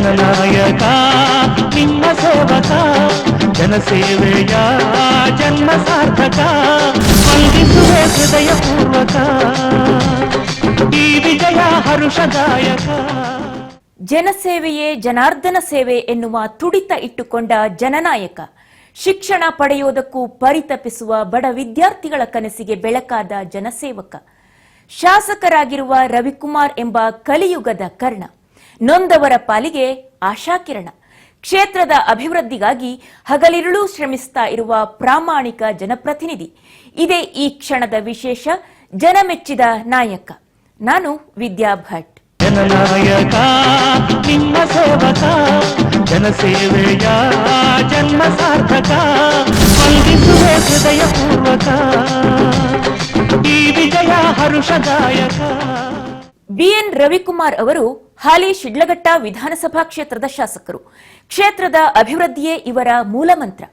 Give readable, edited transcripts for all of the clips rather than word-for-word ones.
ಜನನಾಯಕ ನಿಮ್ಮ ಸೇವಕ ಜನಸೇವೆಯ ಜನ್ಮ ಸಾರ್ಥಕ ವಂದಿಸುವೆ ಹೃದಯಪೂರ್ವಕ ಈ ವಿಜಯ ಹರುಷದಾಯಕ. ಜನಸೇವೆಯೇ ಜನಾರ್ದನ ಸೇವೆ ಎನ್ನುವ ತುಡಿತ ಇಟ್ಟುಕೊಂಡ ಜನನಾಯಕ, ಶಿಕ್ಷಣ ಪಡೆಯುವುದಕ್ಕೂ ಪರಿತಪಿಸುವ ಬಡ ವಿದ್ಯಾರ್ಥಿಗಳ ಕನಸಿಗೆ ಬೆಳಕಾದ ಜನಸೇವಕ, ಶಾಸಕರಾಗಿರುವ ರವಿಕುಮಾರ್ ಎಂಬ ಕಲಿಯುಗದ ಕರ್ಣ, ನೊಂದವರ ಪಾಲಿಗೆ ಆಶಾಕಿರಣ, ಕ್ಷೇತ್ರದ ಅಭಿವೃದ್ಧಿಗಾಗಿ ಹಗಲಿರುಳು ಶ್ರಮಿಸ್ತಾ ಇರುವ ಪ್ರಾಮಾಣಿಕ ಜನಪ್ರತಿನಿಧಿ. ಇದೇ ಈ ಕ್ಷಣದ ವಿಶೇಷ ಜನಮೆಚ್ಚಿದ ನಾಯಕ. ನಾನು ವಿದ್ಯಾ ಭಟ್. ಜನನಾಯಕ ನಿಮ್ಮ ಸೇವಕ ಜನಸೇವೆಯ ಜನ್ಮ ಸಾರ್ಥಕ ವಂದಿಸುವೆ ಹೃದಯಪೂರ್ವಕ ಈ ವಿಜಯ ಹರುಷದಾಯಕ. ಬಿಎನ್ ರವಿಕುಮಾರ್ ಅವರು ಹಾಲಿ ಶಿಡ್ಲಘಟ್ಟ ವಿಧಾನಸಭಾ ಕ್ಷೇತ್ರದ ಶಾಸಕರು. ಕ್ಷೇತ್ರದ ಅಭಿವೃದ್ಧಿಯೇ ಇವರ ಮೂಲ ಮಂತ್ರ.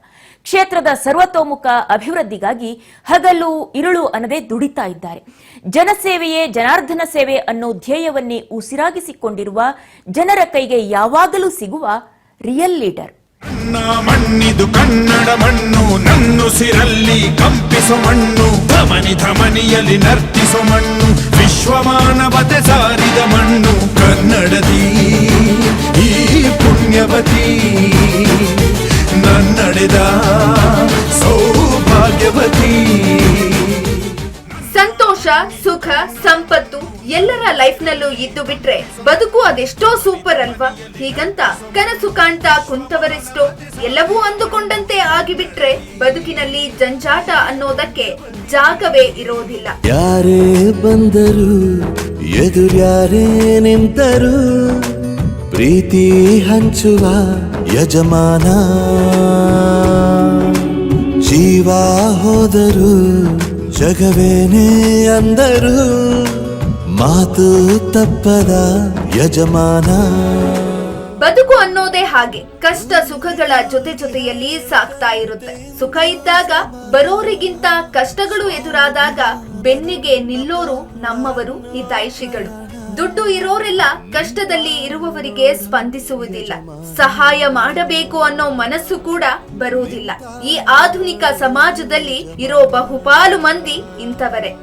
ಕ್ಷೇತ್ರದ ಸರ್ವತೋಮುಖ ಅಭಿವೃದ್ಧಿಗಾಗಿ ಹಗಲು ಇರುಳು ಅನ್ನದೇ ದುಡಿತಾ ಇದ್ದಾರೆ. ಜನಸೇವೆಯೇ ಜನಾರ್ದನ ಸೇವೆ ಅನ್ನೋ ಧ್ಯೇಯವನ್ನೇ ಉಸಿರಾಗಿಸಿಕೊಂಡಿರುವ, ಜನರ ಕೈಗೆ ಯಾವಾಗಲೂ ಸಿಗುವ ರಿಯಲ್ ಲೀಡರ್. ಮಣ್ಣಿದು ಕನ್ನಡ ಮಣ್ಣು, ನನ್ನುಸಿರಲ್ಲಿ ಕಂಪಿಸೋ ಮಣ್ಣು, ಧಮನಿ ಧಮನಿಯಲ್ಲಿ ನರ್ತಿಸೋ ಮಣ್ಣು, ವಿಶ್ವಮಾನವತೆ ಸಾರಿದ ಮಣ್ಣು ಕನ್ನಡದಿ ಈ ಪುಣ್ಯವತಿ, ನನ್ನಡೆದ ಸೌಭಾಗ್ಯವತಿ. ಸಂತೋಷ, ಸುಖ, ಸಂಪತ್ತು ಎಲ್ಲರ ಲೈಫ್ ನಲ್ಲೂ ಇದ್ದು ಬಿಟ್ರೆ ಬದುಕು ಅದೆಷ್ಟೋ ಸೂಪರ್ ಅಲ್ವಾ? ಹೀಗಂತ ಕನಸು ಕಾಣ್ತಾ ಕುಂತವರೆಷ್ಟೋ. ಎಲ್ಲವೂ ಅಂದುಕೊಂಡಂತೆ ಆಗಿಬಿಟ್ರೆ ಬದುಕಿನಲ್ಲಿ ಜಂಜಾಟ ಅನ್ನೋದಕ್ಕೆ ಜಾಗವೇ ಇರೋದಿಲ್ಲ. ಯಾರೇ ಬಂದರು ಎದುರ್ಯಾರೇ ನಿಂತರು, ಪ್ರೀತಿ ಹಂಚುವ ಯಜಮಾನ, ಜೀವ ಹೋದರು ಜಗವೇನೇ ಅಂದರು, ಮಾತು ತಪ್ಪದ ಯಜಮಾನ. ಬದುಕು ಅನ್ನೋದೇ ಹಾಗೆ, ಕಷ್ಟ ಸುಖಗಳ ಜೊತೆ ಜೊತೆಯಲ್ಲಿ ಸಾಕ್ತಾ ಇರುತ್ತೆ. ಸುಖ ಇದ್ದಾಗ ಬರೋರಿಗಿಂತ ಕಷ್ಟಗಳು ಎದುರಾದಾಗ ಬೆನ್ನಿಗೆ ನಿಲ್ಲೋರು ನಮ್ಮವರು ಹಿತೈಷಿಗಳು. ದುಡ್ಡು ಇರೋರೆಲ್ಲ ಕಷ್ಟದಲ್ಲಿ ಇರುವವರಿಗೆ ಸ್ಪಂದಿಸುವುದಿಲ್ಲ, ಸಹಾಯ ಮಾಡಬೇಕು ಅನ್ನೋ ಮನಸ್ಸು ಕೂಡ ಬರುವುದಿಲ್ಲ. ಈ ಆಧುನಿಕ ಸಮಾಜದಲ್ಲಿ ಇರೋ ಬಹುಪಾಲು ಮಂದಿ ಇಂಥವರೇ.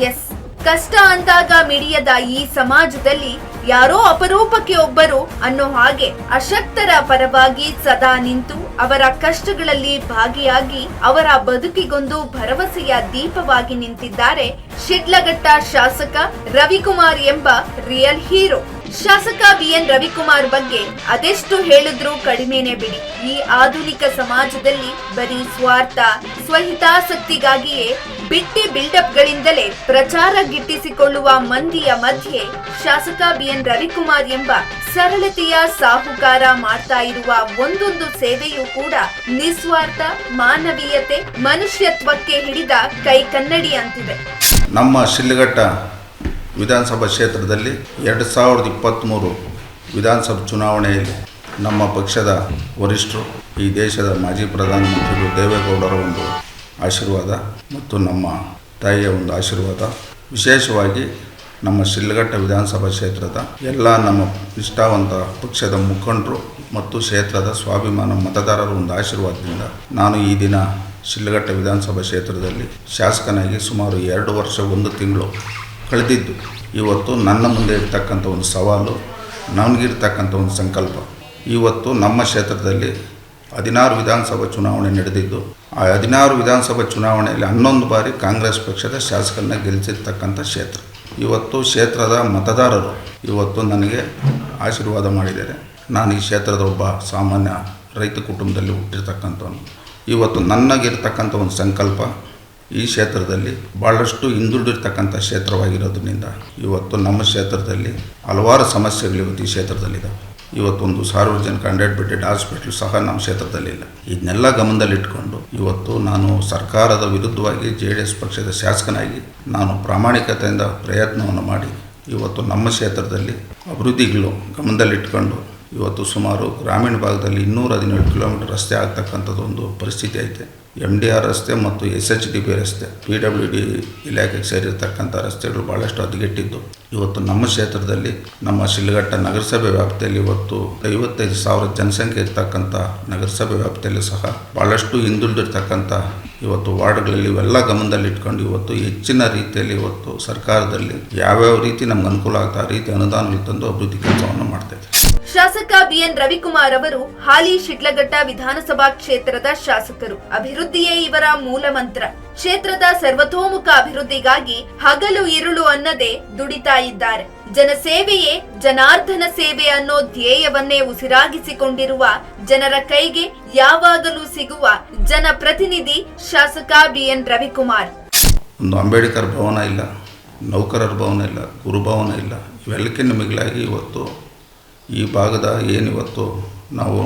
ಎಸ್, ಕಷ್ಟ ಅಂದಾಗ ಮಿಡಿಯದ ಈ ಸಮಾಜದಲ್ಲಿ ಯಾರೋ ಅಪರೂಪಕ್ಕೆ ಒಬ್ಬರು ಅನ್ನೋ ಹಾಗೆ ಅಶಕ್ತರ ಪರವಾಗಿ ಸದಾ ನಿಂತು ಅವರ ಕಷ್ಟಗಳಲ್ಲಿ ಭಾಗಿಯಾಗಿ ಅವರ ಬದುಕಿಗೊಂದು ಭರವಸೆಯ ದೀಪವಾಗಿ ನಿಂತಿದ್ದಾರೆ ಶಿಡ್ಲಘಟ್ಟ ಶಾಸಕ ರವಿಕುಮಾರ್ ಎಂಬ ರಿಯಲ್ ಹೀರೋ. ಶಾಸಕ ಬಿಎನ್ ರವಿಕುಮಾರ್ ಬಗ್ಗೆ ಅದೆಷ್ಟು ಹೇಳಿದ್ರೂ ಕಡಿಮೆನೆ ಬಿಡಿ. ಈ ಆಧುನಿಕ ಸಮಾಜದಲ್ಲಿ ಬರೀ ಸ್ವಾರ್ಥ, ಸ್ವಹಿತಾಸಕ್ತಿಗಾಗಿಯೇ ಬಿಟ್ಟಿ ಬಿಲ್ಡಪ್ ಗಳಿಂದಲೇ ಪ್ರಚಾರ ಗಿಟ್ಟಿಸಿಕೊಳ್ಳುವ ಮಂದಿಯ ಮಧ್ಯೆ ಶಾಸಕ ಬಿಎನ್ ರವಿಕುಮಾರ್ ಎಂಬ ಸರಳತೆಯ ಸಾಹುಕಾರ ಮಾಡ್ತಾ ಇರುವ ಒಂದೊಂದು ಸೇವೆಯೂ ಕೂಡ ನಿಸ್ವಾರ್ಥ, ಮಾನವೀಯತೆ, ಮನುಷ್ಯತ್ವಕ್ಕೆ ಹಿಡಿದ ಕೈ ಕನ್ನಡಿ ಅಂತಿದೆ. ನಮ್ಮ ಶಿಡ್ಲಘಟ್ಟ ವಿಧಾನಸಭಾ ಕ್ಷೇತ್ರದಲ್ಲಿ 2023 ವಿಧಾನಸಭಾ ಚುನಾವಣೆಯಲ್ಲಿ ನಮ್ಮ ಪಕ್ಷದ ವರಿಷ್ಠರು, ಈ ದೇಶದ ಮಾಜಿ ಪ್ರಧಾನಮಂತ್ರಿಗಳು ದೇವೇಗೌಡರ ಒಂದು ಆಶೀರ್ವಾದ ಮತ್ತು ನಮ್ಮ ತಾಯಿಯ ಒಂದು ಆಶೀರ್ವಾದ, ವಿಶೇಷವಾಗಿ ನಮ್ಮ ಶಿಡ್ಲಘಟ್ಟ ವಿಧಾನಸಭಾ ಕ್ಷೇತ್ರದ ಎಲ್ಲ ನಮ್ಮ ನಿಷ್ಠಾವಂತ ಪಕ್ಷದ ಮುಖಂಡರು ಮತ್ತು ಕ್ಷೇತ್ರದ ಸ್ವಾಭಿಮಾನ ಮತದಾರರ ಒಂದು ಆಶೀರ್ವಾದದಿಂದ ನಾನು ಈ ದಿನ ಶಿಡ್ಲಘಟ್ಟ ವಿಧಾನಸಭಾ ಕ್ಷೇತ್ರದಲ್ಲಿ ಶಾಸಕನಾಗಿ ಸುಮಾರು 2 ವರ್ಷ 1 ತಿಂಗಳು ಕಳೆದಿದ್ದು. ಇವತ್ತು ನನ್ನ ಮುಂದೆ ಇರ್ತಕ್ಕಂಥ ಒಂದು ಸವಾಲು, ನನಗಿರ್ತಕ್ಕಂಥ ಒಂದು ಸಂಕಲ್ಪ. ಇವತ್ತು ನಮ್ಮ ಕ್ಷೇತ್ರದಲ್ಲಿ 16 ವಿಧಾನಸಭಾ ಚುನಾವಣೆ ನಡೆದಿದ್ದು, ಆ 16 ವಿಧಾನಸಭಾ ಚುನಾವಣೆಯಲ್ಲಿ 11 ಬಾರಿ ಕಾಂಗ್ರೆಸ್ ಪಕ್ಷದ ಶಾಸಕರನ್ನ ಗೆಲ್ಲಿಸಿರ್ತಕ್ಕಂಥ ಕ್ಷೇತ್ರ. ಇವತ್ತು ಕ್ಷೇತ್ರದ ಮತದಾರರು ಇವತ್ತು ನನಗೆ ಆಶೀರ್ವಾದ ಮಾಡಿದ್ದಾರೆ. ನಾನು ಈ ಕ್ಷೇತ್ರದ ಒಬ್ಬ ಸಾಮಾನ್ಯ ರೈತ ಕುಟುಂಬದಲ್ಲಿ ಹುಟ್ಟಿರ್ತಕ್ಕಂಥವನು. ಇವತ್ತು ನನಗಿರ್ತಕ್ಕಂಥ ಒಂದು ಸಂಕಲ್ಪ, ಈ ಕ್ಷೇತ್ರದಲ್ಲಿ ಭಾಳಷ್ಟು ಹಿಂದುಳಿದಿರ್ತಕ್ಕಂಥ ಕ್ಷೇತ್ರವಾಗಿರೋದ್ರಿಂದ ಇವತ್ತು ನಮ್ಮ ಕ್ಷೇತ್ರದಲ್ಲಿ ಹಲವಾರು ಸಮಸ್ಯೆಗಳು ಇವತ್ತು ಈ ಕ್ಷೇತ್ರದಲ್ಲಿದ್ದಾವೆ. ಇವತ್ತೊಂದು ಸಾರ್ವಜನಿಕ 100 ಬೆಡ್ಡೆಡ್ ಹಾಸ್ಪಿಟ್ಲ್ ಸಹ ನಮ್ಮ ಕ್ಷೇತ್ರದಲ್ಲಿಲ್ಲ. ಇದನ್ನೆಲ್ಲ ಗಮನದಲ್ಲಿಟ್ಕೊಂಡು ಇವತ್ತು ನಾನು ಸರ್ಕಾರದ ವಿರುದ್ಧವಾಗಿ JDS ಪಕ್ಷದ ಶಾಸಕನಾಗಿ ನಾನು ಪ್ರಾಮಾಣಿಕತೆಯಿಂದ ಪ್ರಯತ್ನವನ್ನು ಮಾಡಿ ಇವತ್ತು ನಮ್ಮ ಕ್ಷೇತ್ರದಲ್ಲಿ ಅಭಿವೃದ್ಧಿಗಳು ಗಮನದಲ್ಲಿಟ್ಕೊಂಡು ಇವತ್ತು ಸುಮಾರು ಗ್ರಾಮೀಣ ಭಾಗದಲ್ಲಿ 217 ಕಿಲೋಮೀಟರ್ ರಸ್ತೆ ಆಗ್ತಕ್ಕಂಥದ್ದು ಒಂದು ಪರಿಸ್ಥಿತಿ ಐತೆ. MDR ರಸ್ತೆ ಮತ್ತು SHDP ರಸ್ತೆ, PWD ಇಲಾಖೆಗೆ ಸೇರಿರ್ತಕ್ಕಂಥ ರಸ್ತೆಗಳು ಭಾಳಷ್ಟು ಹದಗೆಟ್ಟಿದ್ದು. ಇವತ್ತು ನಮ್ಮ ಕ್ಷೇತ್ರದಲ್ಲಿ ನಮ್ಮ ಶಿಡ್ಲಘಟ್ಟ ನಗರಸಭೆ ವ್ಯಾಪ್ತಿಯಲ್ಲಿ ಇವತ್ತು 55,000 ಜನಸಂಖ್ಯೆ ಇರ್ತಕ್ಕಂಥ ನಗರಸಭೆ ವ್ಯಾಪ್ತಿಯಲ್ಲಿ ಸಹ ಭಾಳಷ್ಟು ಹಿಂದುಳಿದಿರ್ತಕ್ಕಂಥ ಇವತ್ತು ವಾರ್ಡ್ಗಳಲ್ಲಿ ಇವೆಲ್ಲ ಗಮನದಲ್ಲಿಟ್ಕೊಂಡು ಇವತ್ತು ಹೆಚ್ಚಿನ ರೀತಿಯಲ್ಲಿ ಇವತ್ತು ಸರ್ಕಾರದಲ್ಲಿ ಯಾವ್ಯಾವ ರೀತಿ ನಮ್ಗೆ ಅನುಕೂಲ ಆಗ್ತಾ ಆ ರೀತಿ ಅನುದಾನಗಳು ತಂದು ಅಭಿವೃದ್ಧಿ ಕೆಲಸವನ್ನು ಮಾಡ್ತಾಯಿದೆ. ಶಾಸಕ BN ರವಿಕುಮಾರ್ ಅವರು ಹಾಲಿ ಶಿಡ್ಲಘಟ್ಟ ವಿಧಾನಸಭಾ ಕ್ಷೇತ್ರದ ಶಾಸಕರು. ಅಭಿವೃದ್ಧಿಯೇ ಇವರ ಮೂಲ ಮಂತ್ರ. ಕ್ಷೇತ್ರದ ಸರ್ವತೋಮುಖ ಅಭಿವೃದ್ಧಿಗಾಗಿ ಹಗಲು ಇರುಳು ಅನ್ನದೇ ದುಡಿತಾ ಇದ್ದಾರೆ. ಜನಸೇವೆಯೇ ಜನಾರ್ದನ ಸೇವೆ ಅನ್ನೋ ಧ್ಯೇಯವನ್ನೇ ಉಸಿರಾಗಿಸಿಕೊಂಡಿರುವ, ಜನರ ಕೈಗೆ ಯಾವಾಗಲೂ ಸಿಗುವ ಜನಪ್ರತಿನಿಧಿ ಶಾಸಕ BN ರವಿಕುಮಾರ್. ಒಂದು ಅಂಬೇಡ್ಕರ್ ಭವನ ಇಲ್ಲ, ನೌಕರರ ಭವನ ಇಲ್ಲ, ಗುರುಭವನ ಇಲ್ಲ. ಇವೆಲ್ಲಕ್ಕಿಂತ ಮಿಗಿಲಾಗಿ ಇವತ್ತು ಈ ಭಾಗದ ಏನಿವತ್ತು ನಾವು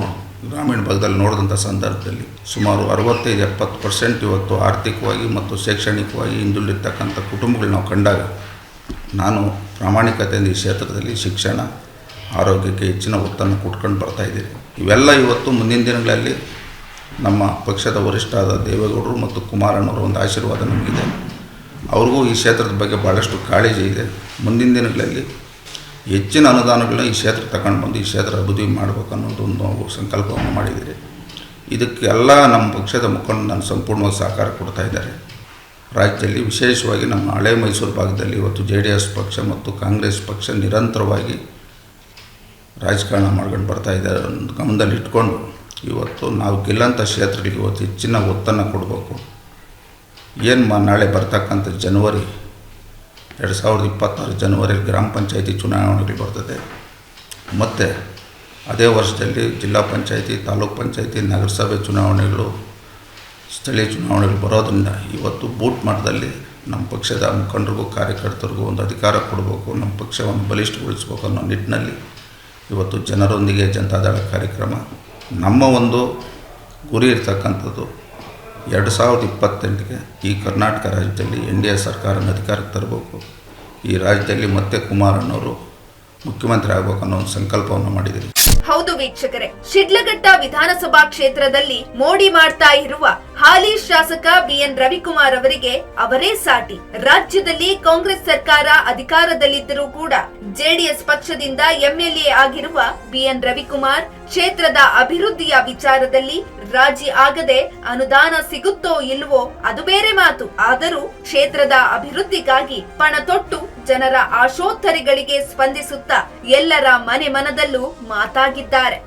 ಗ್ರಾಮೀಣ ಭಾಗದಲ್ಲಿ ನೋಡಿದಂಥ ಸಂದರ್ಭದಲ್ಲಿ ಸುಮಾರು 65-70% ಇವತ್ತು ಆರ್ಥಿಕವಾಗಿ ಮತ್ತು ಶೈಕ್ಷಣಿಕವಾಗಿ ಹಿಂದುಳಿದಿರ್ತಕ್ಕಂಥ ಕುಟುಂಬಗಳು ನಾವು ಕಂಡಾಗ ನಾನು ಪ್ರಾಮಾಣಿಕತೆಯಿಂದ ಈ ಕ್ಷೇತ್ರದಲ್ಲಿ ಶಿಕ್ಷಣ, ಆರೋಗ್ಯಕ್ಕೆ ಹೆಚ್ಚಿನ ಒತ್ತನ್ನು ಕೊಟ್ಕೊಂಡು ಬರ್ತಾಯಿದ್ದೀನಿ. ಇವೆಲ್ಲ ಇವತ್ತು ಮುಂದಿನ ದಿನಗಳಲ್ಲಿ ನಮ್ಮ ಪಕ್ಷದ ವರಿಷ್ಠರಾದ ದೇವೇಗೌಡರು ಮತ್ತು ಕುಮಾರಣ್ಣವರ ಒಂದು ಆಶೀರ್ವಾದ ನಮಗಿದೆ. ಅವ್ರಿಗೂ ಈ ಕ್ಷೇತ್ರದ ಬಗ್ಗೆ ಭಾಳಷ್ಟು ಕಾಳಜಿ ಇದೆ. ಮುಂದಿನ ದಿನಗಳಲ್ಲಿ ಹೆಚ್ಚಿನ ಅನುದಾನಗಳನ್ನ ಈ ಕ್ಷೇತ್ರ ತಗೊಂಡು ಬಂದು ಈ ಕ್ಷೇತ್ರ ಅಭಿವೃದ್ಧಿ ಮಾಡಬೇಕು ಅನ್ನೋದು ಒಂದು ಸಂಕಲ್ಪವನ್ನು ಮಾಡಿದ್ದೀರಿ. ಇದಕ್ಕೆಲ್ಲ ನಮ್ಮ ಪಕ್ಷದ ಮುಖಂಡರು ನಾನು ಸಂಪೂರ್ಣವಾಗಿ ಸಹಕಾರ ಕೊಡ್ತಾ ಇದ್ದಾರೆ. ರಾಜ್ಯದಲ್ಲಿ ವಿಶೇಷವಾಗಿ ನಮ್ಮ ಹಳೆ ಮೈಸೂರು ಭಾಗದಲ್ಲಿ ಇವತ್ತು JDS ಪಕ್ಷ ಮತ್ತು ಕಾಂಗ್ರೆಸ್ ಪಕ್ಷ ನಿರಂತರವಾಗಿ ರಾಜಕಾರಣ ಮಾಡ್ಕೊಂಡು ಬರ್ತಾ ಇದ್ದಾರೆ. ಗಮನದಲ್ಲಿ ಇಟ್ಕೊಂಡು ಇವತ್ತು ನಾವು ಗೆಲ್ಲಂಥ ಕ್ಷೇತ್ರಗಳಿಗೆ ಇವತ್ತು ಹೆಚ್ಚಿನ ಒತ್ತನ್ನು ಕೊಡಬೇಕು. ಏನು ನಾಳೆ ಬರ್ತಕ್ಕಂಥ ಜನವರಿ 2026 ಜನವರಿಯಲ್ಲಿ ಗ್ರಾಮ ಪಂಚಾಯಿತಿ ಚುನಾವಣೆಗಳು ಬರ್ತದೆ. ಮತ್ತು ಅದೇ ವರ್ಷದಲ್ಲಿ ಜಿಲ್ಲಾ ಪಂಚಾಯಿತಿ, ತಾಲೂಕು ಪಂಚಾಯಿತಿ, ನಗರಸಭೆ ಚುನಾವಣೆಗಳು, ಸ್ಥಳೀಯ ಚುನಾವಣೆಗಳು ಬರೋದ್ರಿಂದ ಇವತ್ತು ಬೂತ್ ಮಟ್ಟದಲ್ಲಿ ನಮ್ಮ ಪಕ್ಷದ ಮುಖಂಡರಿಗೂ ಕಾರ್ಯಕರ್ತರಿಗೂ ಒಂದು ಅಧಿಕಾರ ಕೊಡಬೇಕು, ನಮ್ಮ ಪಕ್ಷವನ್ನು ಬಲಿಷ್ಠಗೊಳಿಸಬೇಕು ಅನ್ನೋ ನಿಟ್ಟಿನಲ್ಲಿ ಇವತ್ತು ಜನರೊಂದಿಗೆ ಜನತಾದಳ ಕಾರ್ಯಕ್ರಮ ನಮ್ಮ ಒಂದು ಗುರಿ ಇರ್ತಕ್ಕಂಥದ್ದು 2028ಗೆ ಈ ಕರ್ನಾಟಕ ರಾಜ್ಯದಲ್ಲಿ NDA ಸರ್ಕಾರನ ಅಧಿಕಾರಕ್ಕೆ ತರಬೇಕು. ಈ ರಾಜ್ಯದಲ್ಲಿ ಮತ್ತೆ ಕುಮಾರಣ್ಣವರು ಮುಖ್ಯಮಂತ್ರಿ ಆಗಬೇಕು ಅನ್ನೋ ಒಂದು ಸಂಕಲ್ಪವನ್ನು ಮಾಡಿದ್ದೀರಿ. ಹೌದು ವೀಕ್ಷಕರೇ, ಶಿಡ್ಲಘಟ್ಟ ವಿಧಾನಸಭಾ ಕ್ಷೇತ್ರದಲ್ಲಿ ಮೋಡಿ ಮಾಡ್ತಾ ಇರುವ ಹಾಲಿ ಶಾಸಕ BN ರವಿಕುಮಾರ್ ಅವರಿಗೆ ಅವರೇ ಸಾಟಿ. ರಾಜ್ಯದಲ್ಲಿ ಕಾಂಗ್ರೆಸ್ ಸರ್ಕಾರ ಅಧಿಕಾರದಲ್ಲಿದ್ದರೂ ಕೂಡ JDS ಪಕ್ಷದಿಂದ MLA ಆಗಿರುವ BN ರವಿಕುಮಾರ್ ಕ್ಷೇತ್ರದ ಅಭಿವೃದ್ಧಿಯ ವಿಚಾರದಲ್ಲಿ ರಾಜಿ ಆಗದೆ ಅನುದಾನ ಸಿಗುತ್ತೋ ಇಲ್ವೋ ಅದು ಬೇರೆ ಮಾತು. ಆದರೂ ಕ್ಷೇತ್ರದ ಅಭಿವೃದ್ಧಿಗಾಗಿ ಪಣ ತೊಟ್ಟು ಜನರ ಆಶೋತ್ತರಗಳಿಗೆ ಸ್ಪಂದಿಸುತ್ತಾ ಎಲ್ಲರ ಮನೆ ಮನದಲ್ಲೂ ಮಾತಾಗಿದ್ದಾರೆ.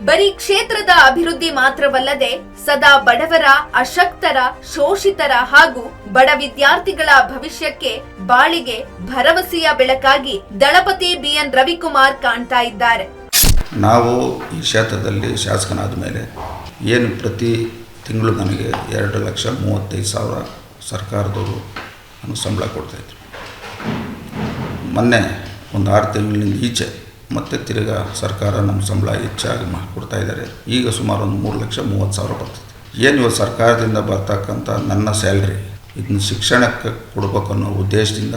ಬರೀ ಕ್ಷೇತ್ರದ ಅಭಿವೃದ್ಧಿ ಮಾತ್ರವಲ್ಲದೆ ಸದಾ ಬಡವರ, ಅಶಕ್ತರ, ಶೋಷಿತರ ಹಾಗೂ ಬಡ ವಿದ್ಯಾರ್ಥಿಗಳ ಭವಿಷ್ಯಕ್ಕೆ, ಬಾಳಿಗೆ ಭರವಸೆಯ ಬೆಳಕಾಗಿ ದಳಪತಿ BN ರವಿಕುಮಾರ್ ಕಾಣ್ತಾ ಇದ್ದಾರೆ. ನಾವು ಈ ಕ್ಷೇತ್ರದಲ್ಲಿ ಶಾಸಕನಾದ ಮೇಲೆ ಏನು ಪ್ರತಿ ತಿಂಗಳು ನನಗೆ 2,35,000 ಸರ್ಕಾರದವರು ನನಗೆ ಸಂಬಳ ಕೊಡ್ತಾಯಿದ್ರು. ಮೊನ್ನೆ ಒಂದು 6 ತಿಂಗಳಿಂದ ಈಚೆ ಮತ್ತು ತಿರ್ಗಾ ಸರ್ಕಾರ ನಮ್ಮ ಸಂಬಳ ಹೆಚ್ಚಾಗಿ ಕೊಡ್ತಾಯಿದ್ದಾರೆ. ಈಗ ಸುಮಾರು ಒಂದು 3,30,000 ಬರ್ತದೆ. ಏನು ಇವತ್ತು ಸರ್ಕಾರದಿಂದ ಬರ್ತಕ್ಕಂಥ ನನ್ನ ಸ್ಯಾಲ್ರಿ ಇದನ್ನು ಶಿಕ್ಷಣಕ್ಕೆ ಕೊಡಬೇಕು ಅನ್ನೋ ಉದ್ದೇಶದಿಂದ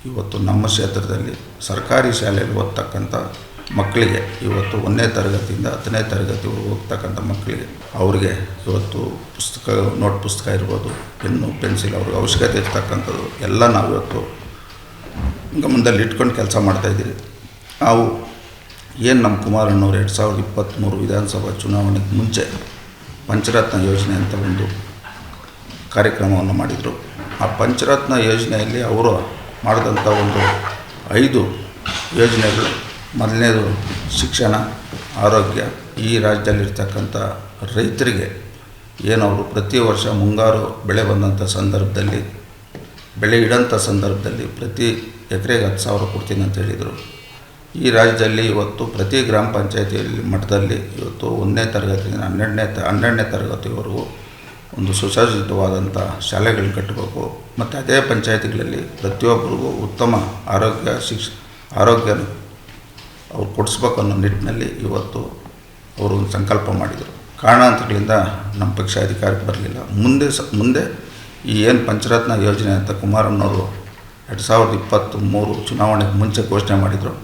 ಇವತ್ತು ನಮ್ಮ ಕ್ಷೇತ್ರದಲ್ಲಿ ಸರ್ಕಾರಿ ಶಾಲೆಯಲ್ಲಿ ಓದ್ತಕ್ಕಂಥ ಮಕ್ಕಳಿಗೆ ಇವತ್ತು 1ನೇ ತರಗತಿಯಿಂದ 10ನೇ ತರಗತಿವರೆಗೂ ಹೋಗ್ತಕ್ಕಂಥ ಮಕ್ಕಳಿಗೆ ಅವ್ರಿಗೆ ಇವತ್ತು ಪುಸ್ತಕ, ನೋಟ್ ಪುಸ್ತಕ ಇರ್ಬೋದು, ಪೆನ್ನು, ಪೆನ್ಸಿಲ್, ಅವ್ರಿಗೆ ಅವಶ್ಯಕತೆ ಇರ್ತಕ್ಕಂಥದ್ದು ಎಲ್ಲ ನಾವು ಇವತ್ತು ಗಮನದಲ್ಲಿ ಇಟ್ಕೊಂಡು ಕೆಲಸ ಮಾಡ್ತಾಯಿದ್ದೀರಿ. ನಾವು ಏನು ನಮ್ಮ ಕುಮಾರಣ್ಣವರು 2023 ವಿಧಾನಸಭಾ ಚುನಾವಣೆಗೆ ಮುಂಚೆ ಪಂಚರತ್ನ ಯೋಜನೆ ಅಂತ ಒಂದು ಕಾರ್ಯಕ್ರಮವನ್ನು ಮಾಡಿದರು. ಆ ಪಂಚರತ್ನ ಯೋಜನೆಯಲ್ಲಿ ಅವರು ಮಾಡಿದಂಥ ಒಂದು 5 ಯೋಜನೆಗಳು, ಮೊದಲನೇದು ಶಿಕ್ಷಣ, ಆರೋಗ್ಯ. ಈ ರಾಜ್ಯದಲ್ಲಿರ್ತಕ್ಕಂಥ ರೈತರಿಗೆ ಏನವರು ಪ್ರತಿ ವರ್ಷ ಮುಂಗಾರು ಬೆಳೆ ಬಂದಂಥ ಸಂದರ್ಭದಲ್ಲಿ, ಬೆಳೆ ಇಡೋಂಥ ಸಂದರ್ಭದಲ್ಲಿ ಪ್ರತಿ ಎಕರೆಗೆ 10,000 ಕೊಡ್ತೀನಿ ಅಂತ ಹೇಳಿದರು. ಈ ರಾಜ್ಯದಲ್ಲಿ ಇವತ್ತು ಪ್ರತಿ ಗ್ರಾಮ ಪಂಚಾಯತಿಯಲ್ಲಿ ಮಟ್ಟದಲ್ಲಿ ಇವತ್ತು 1ನೇ ತರಗತಿಯಿಂದ 12ನೇ ತರಗತಿವರೆಗೂ ಒಂದು ಸುಸಜ್ಜಿತವಾದಂಥ ಶಾಲೆಗಳು ಕಟ್ಟಬೇಕು. ಮತ್ತು ಅದೇ ಪಂಚಾಯತಿಗಳಲ್ಲಿ ಪ್ರತಿಯೊಬ್ಬರಿಗೂ ಉತ್ತಮ ಆರೋಗ್ಯ ಅವ್ರು ಕೊಡಿಸ್ಬೇಕು ಅನ್ನೋ ನಿಟ್ಟಿನಲ್ಲಿ ಇವತ್ತು ಅವರು ಒಂದು ಸಂಕಲ್ಪ ಮಾಡಿದರು. ಕಾರಣಾಂತರಗಳಿಂದ ನಮ್ಮ ಪಕ್ಷ ಅಧಿಕಾರಕ್ಕೆ ಬರಲಿಲ್ಲ. ಮುಂದೆ ಈ ಏನು ಪಂಚರತ್ನ ಯೋಜನೆ ಅಂತ ಕುಮಾರಣ್ಣವರು 2023 ಚುನಾವಣೆಗೆ ಮುಂಚೆ ಘೋಷಣೆ ಮಾಡಿದರು.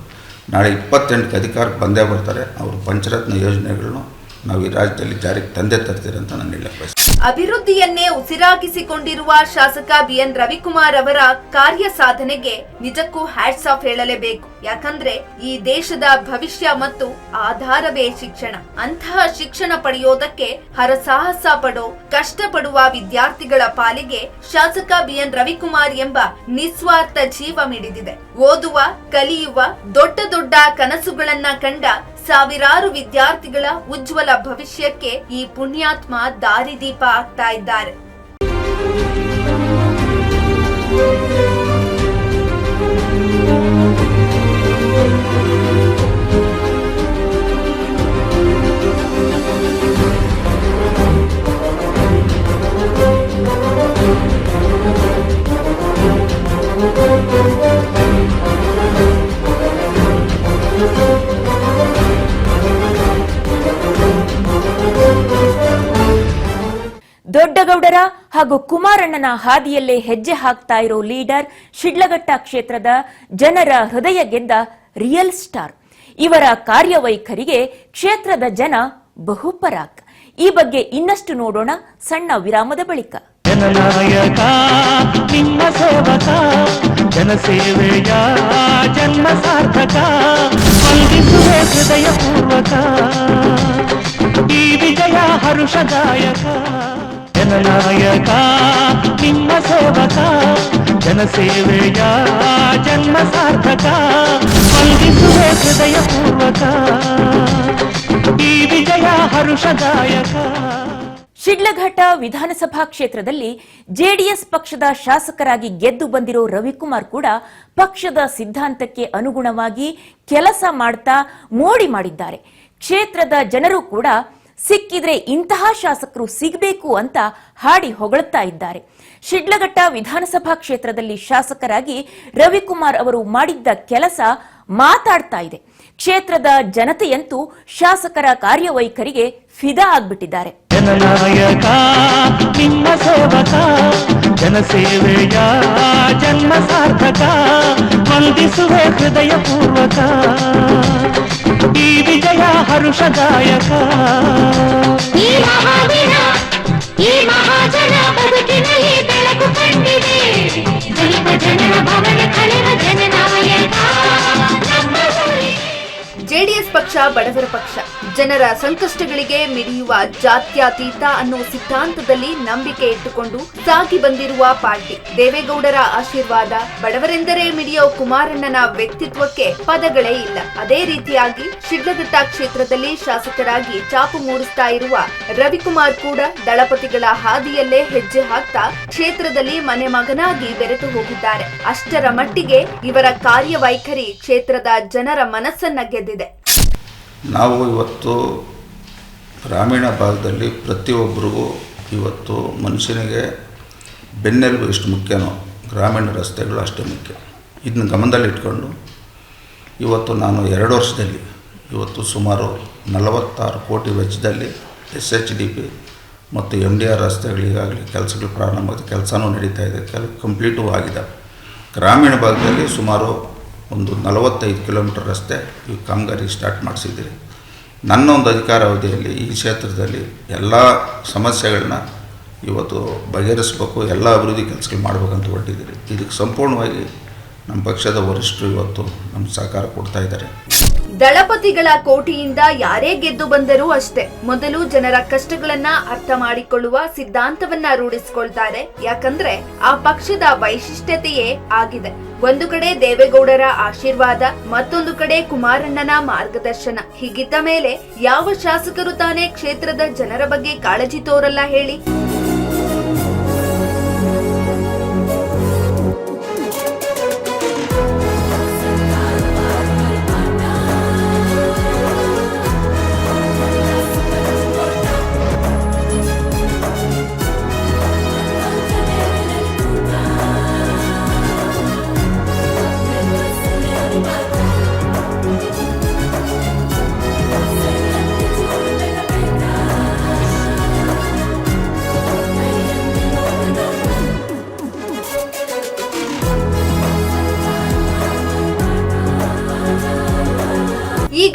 ನಾಳೆ 28ಕ್ಕೆ ಅಧಿಕಾರಕ್ಕೆ ಬಂದೇ ಬರ್ತಾರೆ. ಅವರು ಪಂಚರತ್ನ ಯೋಜನೆಗಳನ್ನು ನಾವು ಈ ರಾಜ್ಯದಲ್ಲಿ ಜಾರಿಗೆ ತಂದೆ ತರ್ತೀರಿ ಅಂತ ನಾನು ಹೇಳಕ್ಕೆ ಬಯಸ್ತೀನಿ. ಅಭಿವೃದ್ಧಿಯನ್ನೇ ಉಸಿರಾಗಿಸಿಕೊಂಡಿರುವ ಶಾಸಕ ಬಿಎನ್ ರವಿಕುಮಾರ್ ಅವರ ಕಾರ್ಯ ಸಾಧನೆಗೆ ನಿಜಕ್ಕೂ ಹ್ಯಾಟ್ಸ್ ಆಫ್ ಹೇಳಲೇಬೇಕು. ಯಾಕಂದ್ರೆ ಈ ದೇಶದ ಭವಿಷ್ಯ ಮತ್ತು ಆಧಾರವೇ ಶಿಕ್ಷಣ. ಅಂತಹ ಶಿಕ್ಷಣ ಪಡೆಯೋದಕ್ಕೆ ಹರಸಾಹಸ ಪಡೋ ಕಷ್ಟಪಡುವ ವಿದ್ಯಾರ್ಥಿಗಳ ಪಾಲಿಗೆ ಶಾಸಕ ಬಿಎನ್ ರವಿಕುಮಾರ್ ಎಂಬ ನಿಸ್ವಾರ್ಥ ಜೀವ ಮಿಡಿದಿದೆ. ಓದುವ, ಕಲಿಯುವ, ದೊಡ್ಡ ದೊಡ್ಡ ಕನಸುಗಳನ್ನ ಕಂಡ ಸಾವಿರಾರು ವಿದ್ಯಾರ್ಥಿಗಳ ಉಜ್ವಲ ಭವಿಷ್ಯಕ್ಕೆ ಈ ಪುಣ್ಯಾತ್ಮ ದಾರಿದೀಪ ಆಗ್ತಾ ಇದ್ದಾರೆ. ದೊಡ್ಡಗೌಡರ ಹಾಗೂ ಕುಮಾರಣ್ಣನ ಹಾದಿಯಲ್ಲೇ ಹೆಜ್ಜೆ ಹಾಕ್ತಾ ಇರೋ ಲೀಡರ್ ಶಿಡ್ಲಘಟ್ಟ ಕ್ಷೇತ್ರದ ಜನರ ಹೃದಯ ಗೆದ್ದ ರಿಯಲ್ ಸ್ಟಾರ್. ಇವರ ಕಾರ್ಯವೈಖರಿಗೆ ಕ್ಷೇತ್ರದ ಜನ ಬಹುಪರಾಕ್. ಈ ಬಗ್ಗೆ ಇನ್ನಷ್ಟು ನೋಡೋಣ ಸಣ್ಣ ವಿರಾಮದ ಬಳಿಕ. ಜನನಾಯಕ ನಿಮ್ಮ ಸೇವಕ, ಜನಸೇವೆಯ ಜನ್ಮ ಸಾರ್ಥಕ, ವಂದಿಸುವೆ ಹೃದಯಪೂರ್ವಕ, ಈ ವಿಜಯ ಹರುಷದಾಯಕ. ಜನನಾಯಕ ನಿಮ್ಮ ಸೇವಕ, ಜನಸೇವೆಯ ಜನ್ಮ ಸಾರ್ಥಕ, ವಂದಿಸುವೆ ಹೃದಯಪೂರ್ವಕ, ಈ ವಿಜಯ ಹರುಷದಾಯಕ. ಶಿಡ್ಲಘಟ್ಟ ವಿಧಾನಸಭಾ ಕ್ಷೇತ್ರದಲ್ಲಿ ಜೆಡಿಎಸ್ ಪಕ್ಷದ ಶಾಸಕರಾಗಿ ಗೆದ್ದು ಬಂದಿರೋ ರವಿಕುಮಾರ್ ಕೂಡ ಪಕ್ಷದ ಸಿದ್ಧಾಂತಕ್ಕೆ ಅನುಗುಣವಾಗಿ ಕೆಲಸ ಮಾಡ್ತಾ ಮೋಡಿ ಮಾಡಿದ್ದಾರೆ. ಕ್ಷೇತ್ರದ ಜನರು ಕೂಡ ಸಿಕ್ಕಿದ್ರೆ ಇಂತಹ ಶಾಸಕರು ಸಿಗಬೇಕು ಅಂತ ಹಾಡಿ ಹೊಗಳುತ್ತಾ ಇದ್ದಾರೆ. ಶಿಡ್ಲಘಟ್ಟ ವಿಧಾನಸಭಾ ಕ್ಷೇತ್ರದಲ್ಲಿ ಶಾಸಕರಾಗಿ ರವಿಕುಮಾರ್ ಅವರು ಮಾಡಿದ್ದ ಕೆಲಸ ಮಾತಾಡ್ತಾ ಇದೆ. ಕ್ಷೇತ್ರದ ಜನತೆಯಂತೂ ಶಾಸಕರ ಕಾರ್ಯವೈಖರಿಗೆ ಫಿದಾ ಆಗ್ಬಿಟ್ಟಿದ್ದಾರೆ. ಜನನಾಯಕ ನಿಮ್ಮ ಸೇವಕ, ಜನಸೇವೆಯ ಜನ್ಮ ಸಾರ್ಥಕ, ವಂದಿಸುವೆ ಹೃದಯಪೂರ್ವಕ, ಈ ವಿಜಯ ಹರುಷದಾಯಕ. ಈ ಮಹಾದಿನ, ಈ ಮಹಾಜನ ಬದುಕಿನಲ್ಲಿ ಬೆಳಕು ಕಂಡಿದೆ. ಜನರ ಭವನ ಕಳೆವ ಜನನಾಯಕ ನಮ್ಮ ಊರಿಗೆ. ಜೆಡಿಎಸ್ ಪಕ್ಷ ಬಡವರ ಪಕ್ಷ. ಜನರ ಸಂಕಷ್ಟಗಳಿಗೆ ಮಿಡಿಯುವ ಜಾತ್ಯತೀತ ಅನ್ನೋ ಸಿದ್ಧಾಂತದಲ್ಲಿ ನಂಬಿಕೆ ಇಟ್ಟುಕೊಂಡು ಸಾಗಿ ಬಂದಿರುವ ಪಾರ್ಟಿ. ದೇವೇಗೌಡರ ಆಶೀರ್ವಾದ, ಬಡವರೆಂದರೆ ಮಿಡಿಯೋ ಕುಮಾರಣ್ಣನ ವ್ಯಕ್ತಿತ್ವಕ್ಕೆ ಪದಗಳೇ ಇಲ್ಲ. ಅದೇ ರೀತಿಯಾಗಿ ಶಿಡ್ಲಘಟ್ಟ ಕ್ಷೇತ್ರದಲ್ಲಿ ಶಾಸಕರಾಗಿ ಚಾಪು ಮೂಡಿಸ್ತಾ ಇರುವ ರವಿಕುಮಾರ್ ಕೂಡ ದಳಪತಿಗಳ ಹಾದಿಯಲ್ಲೇ ಹೆಜ್ಜೆ ಹಾಕ್ತಾ ಕ್ಷೇತ್ರದಲ್ಲಿ ಮನೆ ಮಗನಾಗಿ ಬೆರೆತು ಹೋಗಿದ್ದಾರೆ. ಅಷ್ಟರ ಮಟ್ಟಿಗೆ ಇವರ ಕಾರ್ಯವೈಖರಿ ಕ್ಷೇತ್ರದ ಜನರ ಮನಸ್ಸನ್ನ ಗೆದ್ದಿದೆ. ನಾವು ಇವತ್ತು ಗ್ರಾಮೀಣ ಭಾಗದಲ್ಲಿ ಪ್ರತಿಯೊಬ್ಬರಿಗೂ ಇವತ್ತು ಮನುಷ್ಯನಿಗೆ ಬೆನ್ನೆಲುಬು ಎಷ್ಟು ಮುಖ್ಯನೋ ಗ್ರಾಮೀಣ ರಸ್ತೆಗಳು ಅಷ್ಟೇ ಮುಖ್ಯ. ಇದನ್ನ ಗಮನದಲ್ಲಿಟ್ಕೊಂಡು ಇವತ್ತು ನಾನು 2 ವರ್ಷದಲ್ಲಿ ಇವತ್ತು ಸುಮಾರು 46 ಕೋಟಿ ವೆಚ್ಚದಲ್ಲಿ SHDP ಮತ್ತು MDR ರಸ್ತೆಗಳಿಗಾಗಲಿ ಕೆಲಸಗಳು ಪ್ರಾರಂಭ ಕೆಲಸನೂ ನಡೀತಾ ಇದೆ, ಕಂಪ್ಲೀಟೂ ಆಗಿದೆ. ಗ್ರಾಮೀಣ ಭಾಗದಲ್ಲಿ ಸುಮಾರು ಒಂದು 45 ಕಿಲೋಮೀಟರ್ ರಸ್ತೆ ಈ ಕಾಮಗಾರಿ ಸ್ಟಾರ್ಟ್ ಮಾಡಿಸಿದ್ದೀರಿ. ನನ್ನ ಒಂದು ಅಧಿಕಾರಾವಧಿಯಲ್ಲಿ ಈ ಕ್ಷೇತ್ರದಲ್ಲಿ ಎಲ್ಲ ಸಮಸ್ಯೆಗಳನ್ನ ಇವತ್ತು ಬಗೆಹರಿಸಬೇಕು, ಎಲ್ಲ ಅಭಿವೃದ್ಧಿ ಕೆಲಸಗಳು ಮಾಡಬೇಕಂತ ಹೊರಟಿದ್ದೀರಿ. ಇದಕ್ಕೆ ಸಂಪೂರ್ಣವಾಗಿ ನಮ್ಮ ಪಕ್ಷದ ವರಿಷ್ಠರು ಇವತ್ತು ನಮ್ಮ ಸಹಕಾರ ಕೊಡ್ತಾ ಇದ್ದಾರೆ. ದಳಪತಿಗಳ ಕೋಟಿಯಿಂದ ಯಾರೇ ಗೆದ್ದು ಬಂದರೂ ಅಷ್ಟೇ ಮೊದಲು ಜನರ ಕಷ್ಟಗಳನ್ನ ಅರ್ಥ ಮಾಡಿಕೊಳ್ಳುವ ಸಿದ್ಧಾಂತವನ್ನ ರೂಢಿಸಿಕೊಳ್ತಾರೆ. ಯಾಕಂದ್ರೆ ಆ ಪಕ್ಷದ ವೈಶಿಷ್ಟ್ಯತೆಯೇ ಆಗಿದೆ. ಒಂದು ಕಡೆ ದೇವೇಗೌಡರ ಆಶೀರ್ವಾದ, ಮತ್ತೊಂದು ಕಡೆ ಕುಮಾರಣ್ಣನ ಮಾರ್ಗದರ್ಶನ. ಹೀಗಿದ್ದ ಮೇಲೆ ಯಾವ ಶಾಸಕರು ತಾನೇ ಕ್ಷೇತ್ರದ ಜನರ ಬಗ್ಗೆ ಕಾಳಜಿ ತೋರಲ್ಲ ಹೇಳಿ?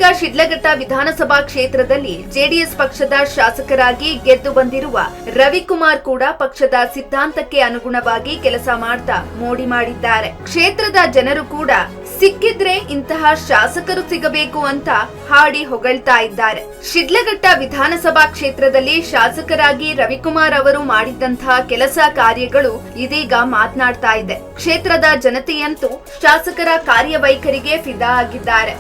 ಬಳಿಕ ಶಿಡ್ಲಘಟ್ಟ ವಿಧಾನಸಭಾ ಕ್ಷೇತ್ರದಲ್ಲಿ ಜೆಡಿಎಸ್ ಪಕ್ಷದ ಶಾಸಕರಾಗಿ ಗೆದ್ದು ಬಂದಿರುವ ರವಿಕುಮಾರ್ ಕೂಡ ಪಕ್ಷದ ಸಿದ್ಧಾಂತಕ್ಕೆ ಅನುಗುಣವಾಗಿ ಕೆಲಸ ಮಾಡ್ತಾ ಮೋಡಿ ಮಾಡಿದ್ದಾರೆ. ಕ್ಷೇತ್ರದ ಜನರು ಕೂಡ ಸಿಕ್ಕಿದ್ರೆ ಇಂತಹ ಶಾಸಕರು ಸಿಗಬೇಕು ಅಂತ ಹಾಡಿ ಹೊಗಳ್ತಾ ಇದ್ದಾರೆ. ಶಿಡ್ಲಘಟ್ಟ ವಿಧಾನಸಭಾ ಕ್ಷೇತ್ರದಲ್ಲಿ ಶಾಸಕರಾಗಿ ರವಿಕುಮಾರ್ ಅವರು ಮಾಡಿದಂತಹ ಕೆಲಸ ಕಾರ್ಯಗಳು ಇದೀಗ ಮಾತನಾಡ್ತಾ ಇದೆ. ಕ್ಷೇತ್ರದ ಜನತೆಯಂತೂ ಶಾಸಕರ ಕಾರ್ಯವೈಖರಿಗೆ ಫಿದಾ ಆಗಿದ್ದಾರೆ.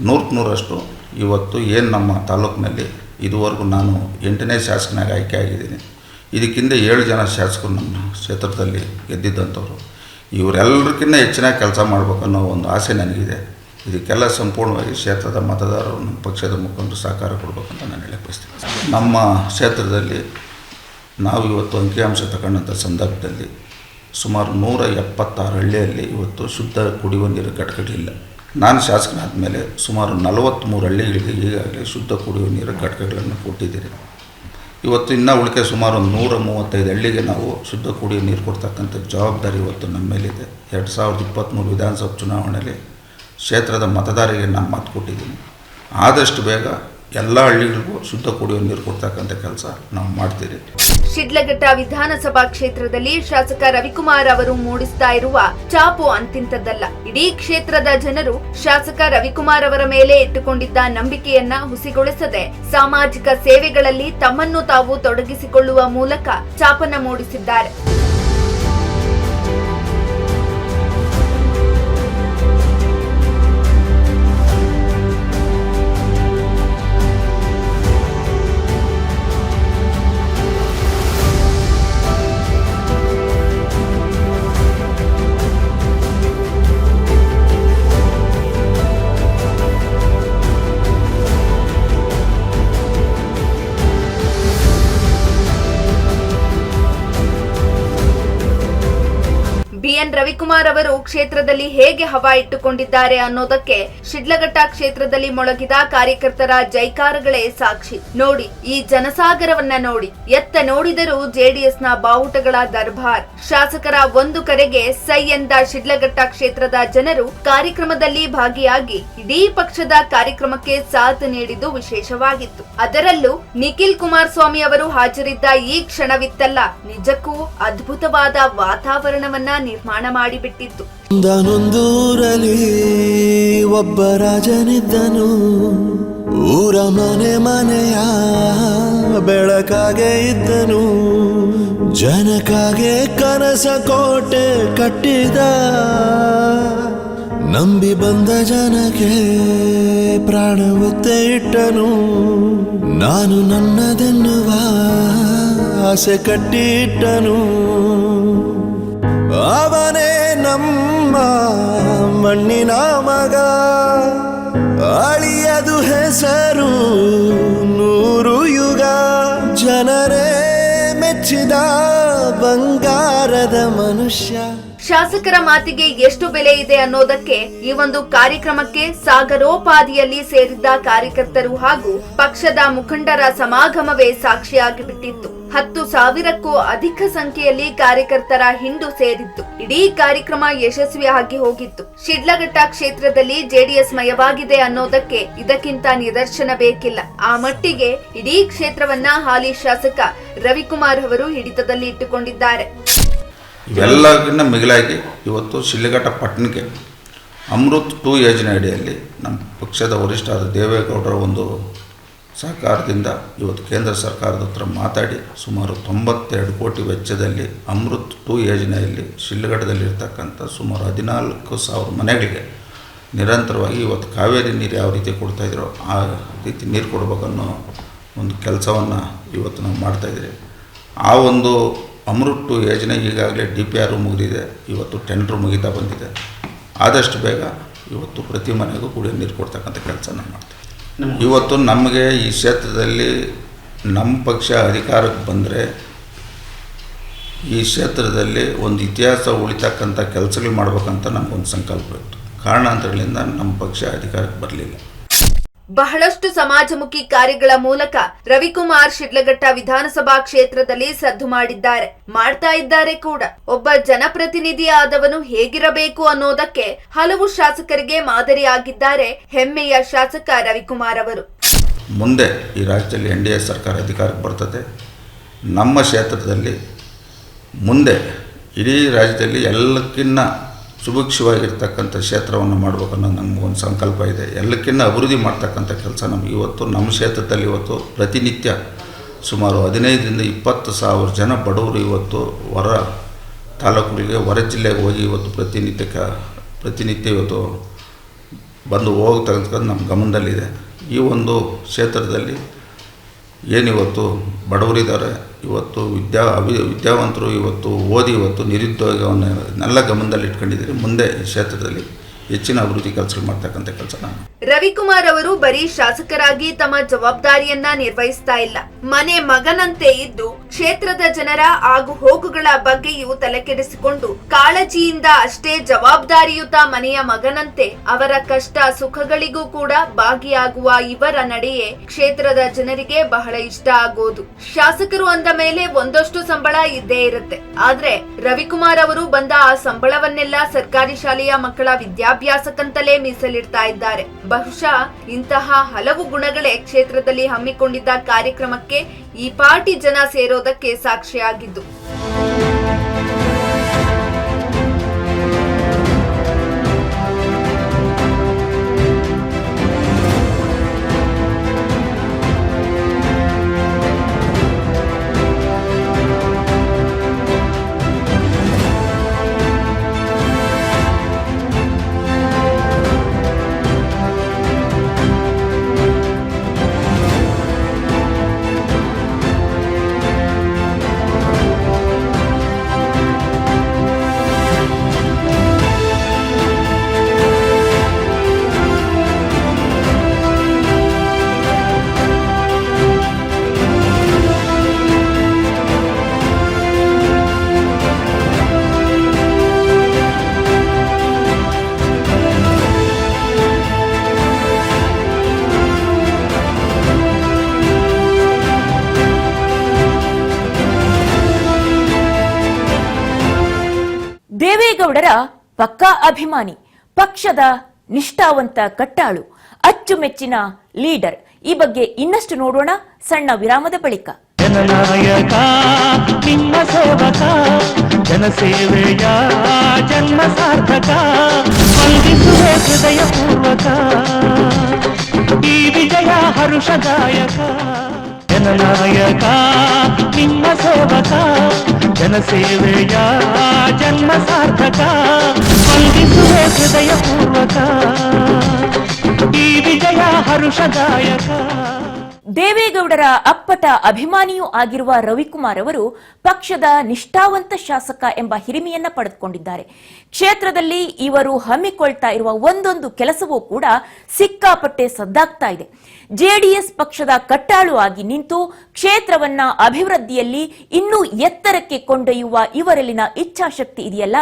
100% ಇವತ್ತು ಏನು ನಮ್ಮ ತಾಲೂಕಿನಲ್ಲಿ ಇದುವರೆಗೂ ನಾನು 8ನೇ ಶಾಸಕನಾಗಿ ಆಯ್ಕೆ ಆಗಿದ್ದೀನಿ. ಇದಕ್ಕಿಂತ 7 ಜನ ಶಾಸಕರು ನಮ್ಮ ಕ್ಷೇತ್ರದಲ್ಲಿ ಗೆದ್ದಿದ್ದಂಥವ್ರು. ಇವರೆಲ್ಲರಿಗಿಂತ ಹೆಚ್ಚಿನ ಕೆಲಸ ಮಾಡಬೇಕನ್ನೋ ಒಂದು ಆಸೆ ನನಗಿದೆ. ಇದಕ್ಕೆಲ್ಲ ಸಂಪೂರ್ಣವಾಗಿ ಕ್ಷೇತ್ರದ ಮತದಾರರು ನಮ್ಮ ಪಕ್ಷದ ಮುಖಂಡರು ಸಹಕಾರ ಕೊಡಬೇಕಂತ ನಾನು ಹೇಳಕ್ಕೆ ಬಯಸ್ತೀನಿ. ನಮ್ಮ ಕ್ಷೇತ್ರದಲ್ಲಿ ನಾವು ಇವತ್ತು ಅಂಕಿಅಂಶ ತಗೊಂಡಂಥ ಸಂದರ್ಭದಲ್ಲಿ ಸುಮಾರು 176 ಹಳ್ಳಿಯಲ್ಲಿ ಇವತ್ತು ಶುದ್ಧ ಕುಡಿಯುವ ನೀರು ಘಟಕಗಳಿಲ್ಲ. ನಾನು ಶಾಸಕನಾದ ಮೇಲೆ ಸುಮಾರು 43 ಹಳ್ಳಿಗಳಿಗೆ ಈಗಾಗಲೇ ಶುದ್ಧ ಕುಡಿಯುವ ನೀರು ಘಟಕಗಳನ್ನು ಕೊಟ್ಟಿದ್ದೀರಿ. ಇವತ್ತು ಇನ್ನೂ ಉಳಿಕೆ ಸುಮಾರು 135 ಹಳ್ಳಿಗೆ ನಾವು ಶುದ್ಧ ಕುಡಿಯುವ ನೀರು ಕೊಡ್ತಕ್ಕಂಥ ಜವಾಬ್ದಾರಿ ಇವತ್ತು ನಮ್ಮ ಮೇಲಿದೆ. 2023 ವಿಧಾನಸಭಾ ಚುನಾವಣೆಯಲ್ಲಿ ಕ್ಷೇತ್ರದ ಮತದಾರರಿಗೆ ನಾನು ಮಾತು ಕೊಟ್ಟಿದ್ದೀನಿ. ಆದಷ್ಟು ಬೇಗ ಎಲ್ಲ ಹಳ್ಳಿಗಳಿಗೂ ಶುದ್ಧ ಕುಡಿಯುವ ನೀರು ಕೊಡ್ತಕ್ಕಂಥ ಕೆಲಸ ನಾವು ಮಾಡ್ತೀರಿ. ಶಿಡ್ಲಘಟ್ಟ ವಿಧಾನಸಭಾ ಕ್ಷೇತ್ರದಲ್ಲಿ ಶಾಸಕ ರವಿಕುಮಾರ್ ಅವರು ಮೂಡಿಸ್ತಾ ಇರುವ ಚಾಪು ಅಂತಿಂತದ್ದಲ್ಲ. ಇಡೀ ಕ್ಷೇತ್ರದ ಜನರು ಶಾಸಕ ರವಿಕುಮಾರ್ ಅವರ ಮೇಲೆ ಇಟ್ಟುಕೊಂಡಿದ್ದ ನಂಬಿಕೆಯನ್ನ ಹುಸಿಗೊಳಿಸದೆ ಸಾಮಾಜಿಕ ಸೇವೆಗಳಲ್ಲಿ ತಮ್ಮನ್ನು ತಾವು ತೊಡಗಿಸಿಕೊಳ್ಳುವ ಮೂಲಕ ಚಾಪನ್ನ ಮೂಡಿಸಿದ್ದಾರೆ. ಬಿಎನ್ ರವಿಕುಮಾರ್ ಅವರು ಕ್ಷೇತ್ರದಲ್ಲಿ ಹೇಗೆ ಹವಾ ಇಟ್ಟುಕೊಂಡಿದ್ದಾರೆ ಅನ್ನೋದಕ್ಕೆ ಶಿಡ್ಲಘಟ್ಟ ಕ್ಷೇತ್ರದಲ್ಲಿ ಮೊಳಗಿದ ಕಾರ್ಯಕರ್ತರ ಜೈಕಾರಗಳೇ ಸಾಕ್ಷಿ. ನೋಡಿ, ಈ ಜನಸಾಗರವನ್ನ ನೋಡಿ. ಎತ್ತ ನೋಡಿದರೂ ಜೆಡಿಎಸ್ನ ಬಾವುಟಗಳ ದರ್ಬಾರ್. ಶಾಸಕರ ಒಂದು ಕರೆಗೆ ಸೈ ಎಂದ ಶಿಡ್ಲಘಟ್ಟ ಕ್ಷೇತ್ರದ ಜನರು ಕಾರ್ಯಕ್ರಮದಲ್ಲಿ ಭಾಗಿಯಾಗಿ ಇಡೀ ಪಕ್ಷದ ಕಾರ್ಯಕ್ರಮಕ್ಕೆ ಸಾಥ್ ನೀಡಿದ್ದು ವಿಶೇಷವಾಗಿತ್ತು. ಅದರಲ್ಲೂ ನಿಖಿಲ್ ಕುಮಾರಸ್ವಾಮಿ ಅವರು ಹಾಜರಿದ್ದ ಈ ಕ್ಷಣವಿತ್ತಲ್ಲ, ನಿಜಕ್ಕೂ ಅದ್ಭುತವಾದ ವಾತಾವರಣವನ್ನ ನಿರ್ಮಾಣ ಮಾಡಿಬಿಟ್ಟಿತ್ತು. ಒಂದನೊಂದೂರಲ್ಲಿ ಒಬ್ಬ ರಾಜನಿದ್ದನು, ಊರ ಮನೆ ಮನೆಯ ಬೆಳಕಾಗೆ ಇದ್ದನು, ಜನಕಾಗೆ ಕನಸ ಕೋಟೆ ಕಟ್ಟಿದ, ನಂಬಿ ಬಂದ ಜನಕ್ಕೆ ಪ್ರಾಣ ಒತ್ತೆ ಇಟ್ಟನು, ನಾನು ನನ್ನದೆನ್ನುವ ಆಸೆ ಕಟ್ಟಿಟ್ಟನು, ಅವನೇ ನಮ್ಮ ಮಣ್ಣಿನ ಮಗ, ಅಳಿಯದು ಹೆಸರು 100 ಯುಗ, ಜನರೇ ಮೆಚ್ಚಿದ ಬಂಗಾರದ ಮನುಷ್ಯ. ಶಾಸಕರ ಮಾತಿಗೆ ಎಷ್ಟು ಬೆಲೆ ಇದೆ ಅನ್ನೋದಕ್ಕೆ ಈ ಒಂದು ಕಾರ್ಯಕ್ರಮಕ್ಕೆ ಸಾಗರೋಪಾದಿಯಲ್ಲಿ ಸೇರಿದ್ದ ಕಾರ್ಯಕರ್ತರು ಹಾಗೂ ಪಕ್ಷದ ಮುಖಂಡರ ಸಮಾಗಮವೇ ಸಾಕ್ಷಿಯಾಗಿ ಬಿಟ್ಟಿತ್ತು. 10,000ಕ್ಕೂ ಅಧಿಕ ಸಂಖ್ಯೆಯಲ್ಲಿ ಕಾರ್ಯಕರ್ತರ ಹಿಂಡು ಸೇರಿತ್ತು. ಇಡೀ ಕಾರ್ಯಕ್ರಮ ಯಶಸ್ವಿಯಾಗಿ ಹೋಗಿತ್ತು. ಶಿಡ್ಲಘಟ್ಟ ಕ್ಷೇತ್ರದಲ್ಲಿ ಜೆಡಿಎಸ್ ಮಯವಾಗಿದೆ ಅನ್ನೋದಕ್ಕೆ ಇದಕ್ಕಿಂತ ನಿದರ್ಶನ ಬೇಕಿಲ್ಲ. ಆ ಮಟ್ಟಿಗೆ ಇಡೀ ಕ್ಷೇತ್ರವನ್ನ ಹಾಲಿ ಶಾಸಕ ರವಿಕುಮಾರ್ ಅವರು ಹಿಡಿತದಲ್ಲಿ ಇಟ್ಟುಕೊಂಡಿದ್ದಾರೆ. ಇವೆಲ್ಲಕ್ಕಿಂತ ಮಿಗಿಲಾಗಿ ಇವತ್ತು ಶಿಡ್ಲಘಟ್ಟ ಪಟ್ಟಣಕ್ಕೆ ಅಮೃತ್ 2 ಯೋಜನೆ ಅಡಿಯಲ್ಲಿ ನಮ್ಮ ಪಕ್ಷದ ವರಿಷ್ಠರಾದ ದೇವೇಗೌಡರ ಒಂದು ಸಹಕಾರದಿಂದ ಇವತ್ತು ಕೇಂದ್ರ ಸರ್ಕಾರದ ಹತ್ರ ಮಾತಾಡಿ ಸುಮಾರು 92 ಕೋಟಿ ವೆಚ್ಚದಲ್ಲಿ ಅಮೃತ್ 2 ಯೋಜನೆಯಲ್ಲಿ ಶಿಡ್ಲಘಟ್ಟದಲ್ಲಿರ್ತಕ್ಕಂಥ ಸುಮಾರು 14,000 ಮನೆಗಳಿಗೆ ನಿರಂತರವಾಗಿ ಇವತ್ತು ಕಾವೇರಿ ನೀರು ಯಾವ ರೀತಿ ಕೊಡ್ತಾಯಿದ್ರೋ ಆ ರೀತಿ ನೀರು ಕೊಡಬೇಕನ್ನೋ ಒಂದು ಕೆಲಸವನ್ನು ಇವತ್ತು ನಾವು ಮಾಡ್ತಾಯಿದ್ದೀರಿ. ಆ ಒಂದು ಅಮೃತ್ 2 ಯೋಜನೆ ಈಗಾಗಲೇ DPR ಮುಗಿದಿದೆ, ಇವತ್ತು ಟೆಂಡರ್ ಮುಗಿತಾ ಬಂದಿದೆ. ಆದಷ್ಟು ಬೇಗ ಇವತ್ತು ಪ್ರತಿ ಮನೆಗೂ ಕುಡಿಯೋ ನೀರು ಕೊಡ್ತಕ್ಕಂಥ ಕೆಲಸ ನಾವು ಮಾಡ್ತೀವಿ. ಇವತ್ತು ನಮಗೆ ಈ ಕ್ಷೇತ್ರದಲ್ಲಿ ನಮ್ಮ ಪಕ್ಷ ಅಧಿಕಾರಕ್ಕೆ ಬಂದರೆ ಈ ಕ್ಷೇತ್ರದಲ್ಲಿ ಒಂದು ಇತಿಹಾಸ ಉಳಿತಕ್ಕಂಥ ಕೆಲಸಗಳು ಮಾಡ್ಬೇಕಂತ ನಮಗೊಂದು ಸಂಕಲ್ಪ ಇತ್ತು. ಕಾರಣಾಂತರಗಳಿಂದ ನಮ್ಮ ಪಕ್ಷ ಅಧಿಕಾರಕ್ಕೆ ಬರಲಿಲ್ಲ. ಬಹಳಷ್ಟು ಸಮಾಜಮುಖಿ ಕಾರ್ಯಗಳ ಮೂಲಕ ರವಿಕುಮಾರ್ ಶಿಡ್ಲಘಟ್ಟ ವಿಧಾನಸಭಾ ಕ್ಷೇತ್ರದಲ್ಲಿ ಸದ್ದು ಮಾಡಿದ್ದಾರೆ, ಮಾಡ್ತಾ ಇದ್ದಾರೆ ಕೂಡ. ಒಬ್ಬ ಜನಪ್ರತಿನಿಧಿ ಆದವನು ಹೇಗಿರಬೇಕು ಅನ್ನೋದಕ್ಕೆ ಹಲವು ಶಾಸಕರಿಗೆ ಮಾದರಿಯಾಗಿದ್ದಾರೆ ಹೆಮ್ಮೆಯ ಶಾಸಕ ರವಿಕುಮಾರ್ ಅವರು. ಮುಂದೆ ಈ ರಾಜ್ಯದಲ್ಲಿ NDA ಸರ್ಕಾರ ಅಧಿಕಾರಕ್ಕೆ ಬರ್ತದೆ. ನಮ್ಮ ಕ್ಷೇತ್ರದಲ್ಲಿ ಮುಂದೆ ಇಡೀ ರಾಜ್ಯದಲ್ಲಿ ಎಲ್ಲಕ್ಕಿಂತ ಸುಭಿಕ್ಷವಾಗಿರ್ತಕ್ಕಂಥ ಕ್ಷೇತ್ರವನ್ನು ಮಾಡಬೇಕನ್ನೋದು ನಮಗೊಂದು ಸಂಕಲ್ಪ ಇದೆ. ಎಲ್ಲಕ್ಕಿಂತ ಅಭಿವೃದ್ಧಿ ಮಾಡ್ತಕ್ಕಂಥ ಕೆಲಸ ನಮಗೆ ಇವತ್ತು ನಮ್ಮ ಕ್ಷೇತ್ರದಲ್ಲಿ ಇವತ್ತು ಪ್ರತಿನಿತ್ಯ ಸುಮಾರು 15,000-20,000 ಜನ ಬಡವರು ಇವತ್ತು ಹೊರ ತಾಲೂಕುಗಳಿಗೆ, ಹೊರ ಜಿಲ್ಲೆಗೆ ಹೋಗಿ ಇವತ್ತು ಪ್ರತಿನಿತ್ಯ ಇವತ್ತು ಬಂದು ಹೋಗ್ತಕ್ಕಂಥದ್ದು ನಮ್ಮ ಗಮನದಲ್ಲಿದೆ. ಈ ಒಂದು ಕ್ಷೇತ್ರದಲ್ಲಿ ಏನಿವತ್ತು ಬಡವರಿದ್ದಾರೆ, ಇವತ್ತು ವಿದ್ಯಾವಂತರು ಇವತ್ತು ಓದಿ ಇವತ್ತು ನಿರುದ್ಯೋಗವನ್ನೆಲ್ಲ ಗಮನದಲ್ಲಿ ಇಟ್ಕೊಂಡಿದ್ದೀರಿ. ಮುಂದೆ ಈ ಕ್ಷೇತ್ರದಲ್ಲಿ ಹೆಚ್ಚಿನ ಅಭಿವೃದ್ಧಿ ಕೆಲಸಗಳು ಮಾಡ್ತಕ್ಕಂಥ ಕೆಲಸ ನಾನು. ರವಿಕುಮಾರ್ ಅವರು ಬರೀ ಶಾಸಕರಾಗಿ ತಮ್ಮ ಜವಾಬ್ದಾರಿಯನ್ನ ನಿರ್ವಹಿಸ್ತಾ ಇಲ್ಲ, ಮನೆ ಮಗನಂತೆ ಇದ್ದು ಕ್ಷೇತ್ರದ ಜನರ ಆಗು ಹೋಗುಗಳ ಬಗ್ಗೆಯೂ ತಲೆಕೆಡಿಸಿಕೊಂಡು ಕಾಳಜಿಯಿಂದ ಅಷ್ಟೇ ಜವಾಬ್ದಾರಿಯುತ ಮನೆಯ ಮಗನಂತೆ ಅವರ ಕಷ್ಟ ಸುಖಗಳಿಗೂ ಕೂಡ ಭಾಗಿಯಾಗುವ ಇವರ ನಡೆಯೇ ಕ್ಷೇತ್ರದ ಜನರಿಗೆ ಬಹಳ ಇಷ್ಟ ಆಗೋದು. ಶಾಸಕರು ಅಂದ ಮೇಲೆ ಒಂದಷ್ಟು ಸಂಬಳ ಇದ್ದೇ ಇರುತ್ತೆ, ಆದ್ರೆ ರವಿಕುಮಾರ್ ಅವರು ಬಂದ ಆ ಸಂಬಳವನ್ನೆಲ್ಲ ಸರ್ಕಾರಿ ಶಾಲೆಯ ಮಕ್ಕಳ ವಿದ್ಯಾಭ್ಯಾಸಕ್ಕಂತಲೇ ಮೀಸಲಿಡ್ತಾ ಇದ್ದಾರೆ. ಬಹುಶಃ ಇಂತಹ ಹಲವು ಗುಣಗಳೇ ಕ್ಷೇತ್ರದಲ್ಲಿ ಹಮ್ಮಿಕೊಂಡಿದ್ದ ಕಾರ್ಯಕ್ರಮಕ್ಕೆ ಈ ಪಾರ್ಟಿ ಜನ ಸೇರೋದಕ್ಕೆ ಸಾಕ್ಷಿಯಾಗಿದ್ದು. ದೇವೇಗೌಡರ ಪಕ್ಕಾ ಅಭಿಮಾನಿ, ಪಕ್ಷದ ನಿಷ್ಠಾವಂತ ಕಟ್ಟಾಳು, ಅಚ್ಚುಮೆಚ್ಚಿನ ಲೀಡರ್. ಈ ಬಗ್ಗೆ ಇನ್ನಷ್ಟು ನೋಡೋಣ ಸಣ್ಣ ವಿರಾಮದ ಬಳಿಕ. ಜನನಾಯಕ ನಿಮ್ಮ ಸೇವಕ, ಜನಸೇವೆಯ ಜನ್ಮ ಸಾರ್ಥಕ, ವಂದಿಸುವೆ ಹೃದಯ ಪೂರ್ವಕ, ಈ ವಿಜಯ ಹರುಷದಾಯಕ. ಜನನಾಯಕ ನಿಮ್ಮ ಸೇವಕ, ಜನಸೇವೆಯ ಜನ್ಮ ಸಾರ್ಥಕ, ವಂದಿಸುವೆ ಹೃದಯ ಪೂರ್ವಕ, ಈ ವಿಜಯ ಹರುಷದಾಯಕ. ದೇವೇಗೌಡರ ಅಪ್ಪಟ ಅಭಿಮಾನಿಯೂ ಆಗಿರುವ ರವಿಕುಮಾರ್ ಅವರು ಪಕ್ಷದ ನಿಷ್ಠಾವಂತ ಶಾಸಕ ಎಂಬ ಹಿರಿಮೆಯನ್ನ ಪಡೆದುಕೊಂಡಿದ್ದಾರೆ. ಕ್ಷೇತ್ರದಲ್ಲಿ ಇವರು ಹಮ್ಮಿಕೊಳ್ತಾ ಇರುವ ಒಂದೊಂದು ಕೆಲಸವೂ ಕೂಡ ಸಿಕ್ಕಾಪಟ್ಟೆ ಸದ್ದಾಗ್ತಾ ಇದೆ. ಜೆಡಿಎಸ್ ಪಕ್ಷದ ಕಟ್ಟಾಳು ಆಗಿ ನಿಂತು ಕ್ಷೇತ್ರವನ್ನ ಅಭಿವೃದ್ಧಿಯಲ್ಲಿ ಇನ್ನೂ ಎತ್ತರಕ್ಕೆ ಕೊಂಡೊಯ್ಯುವ ಇವರಲ್ಲಿನ ಇಚ್ಛಾಶಕ್ತಿ ಇದೆಯಲ್ಲ,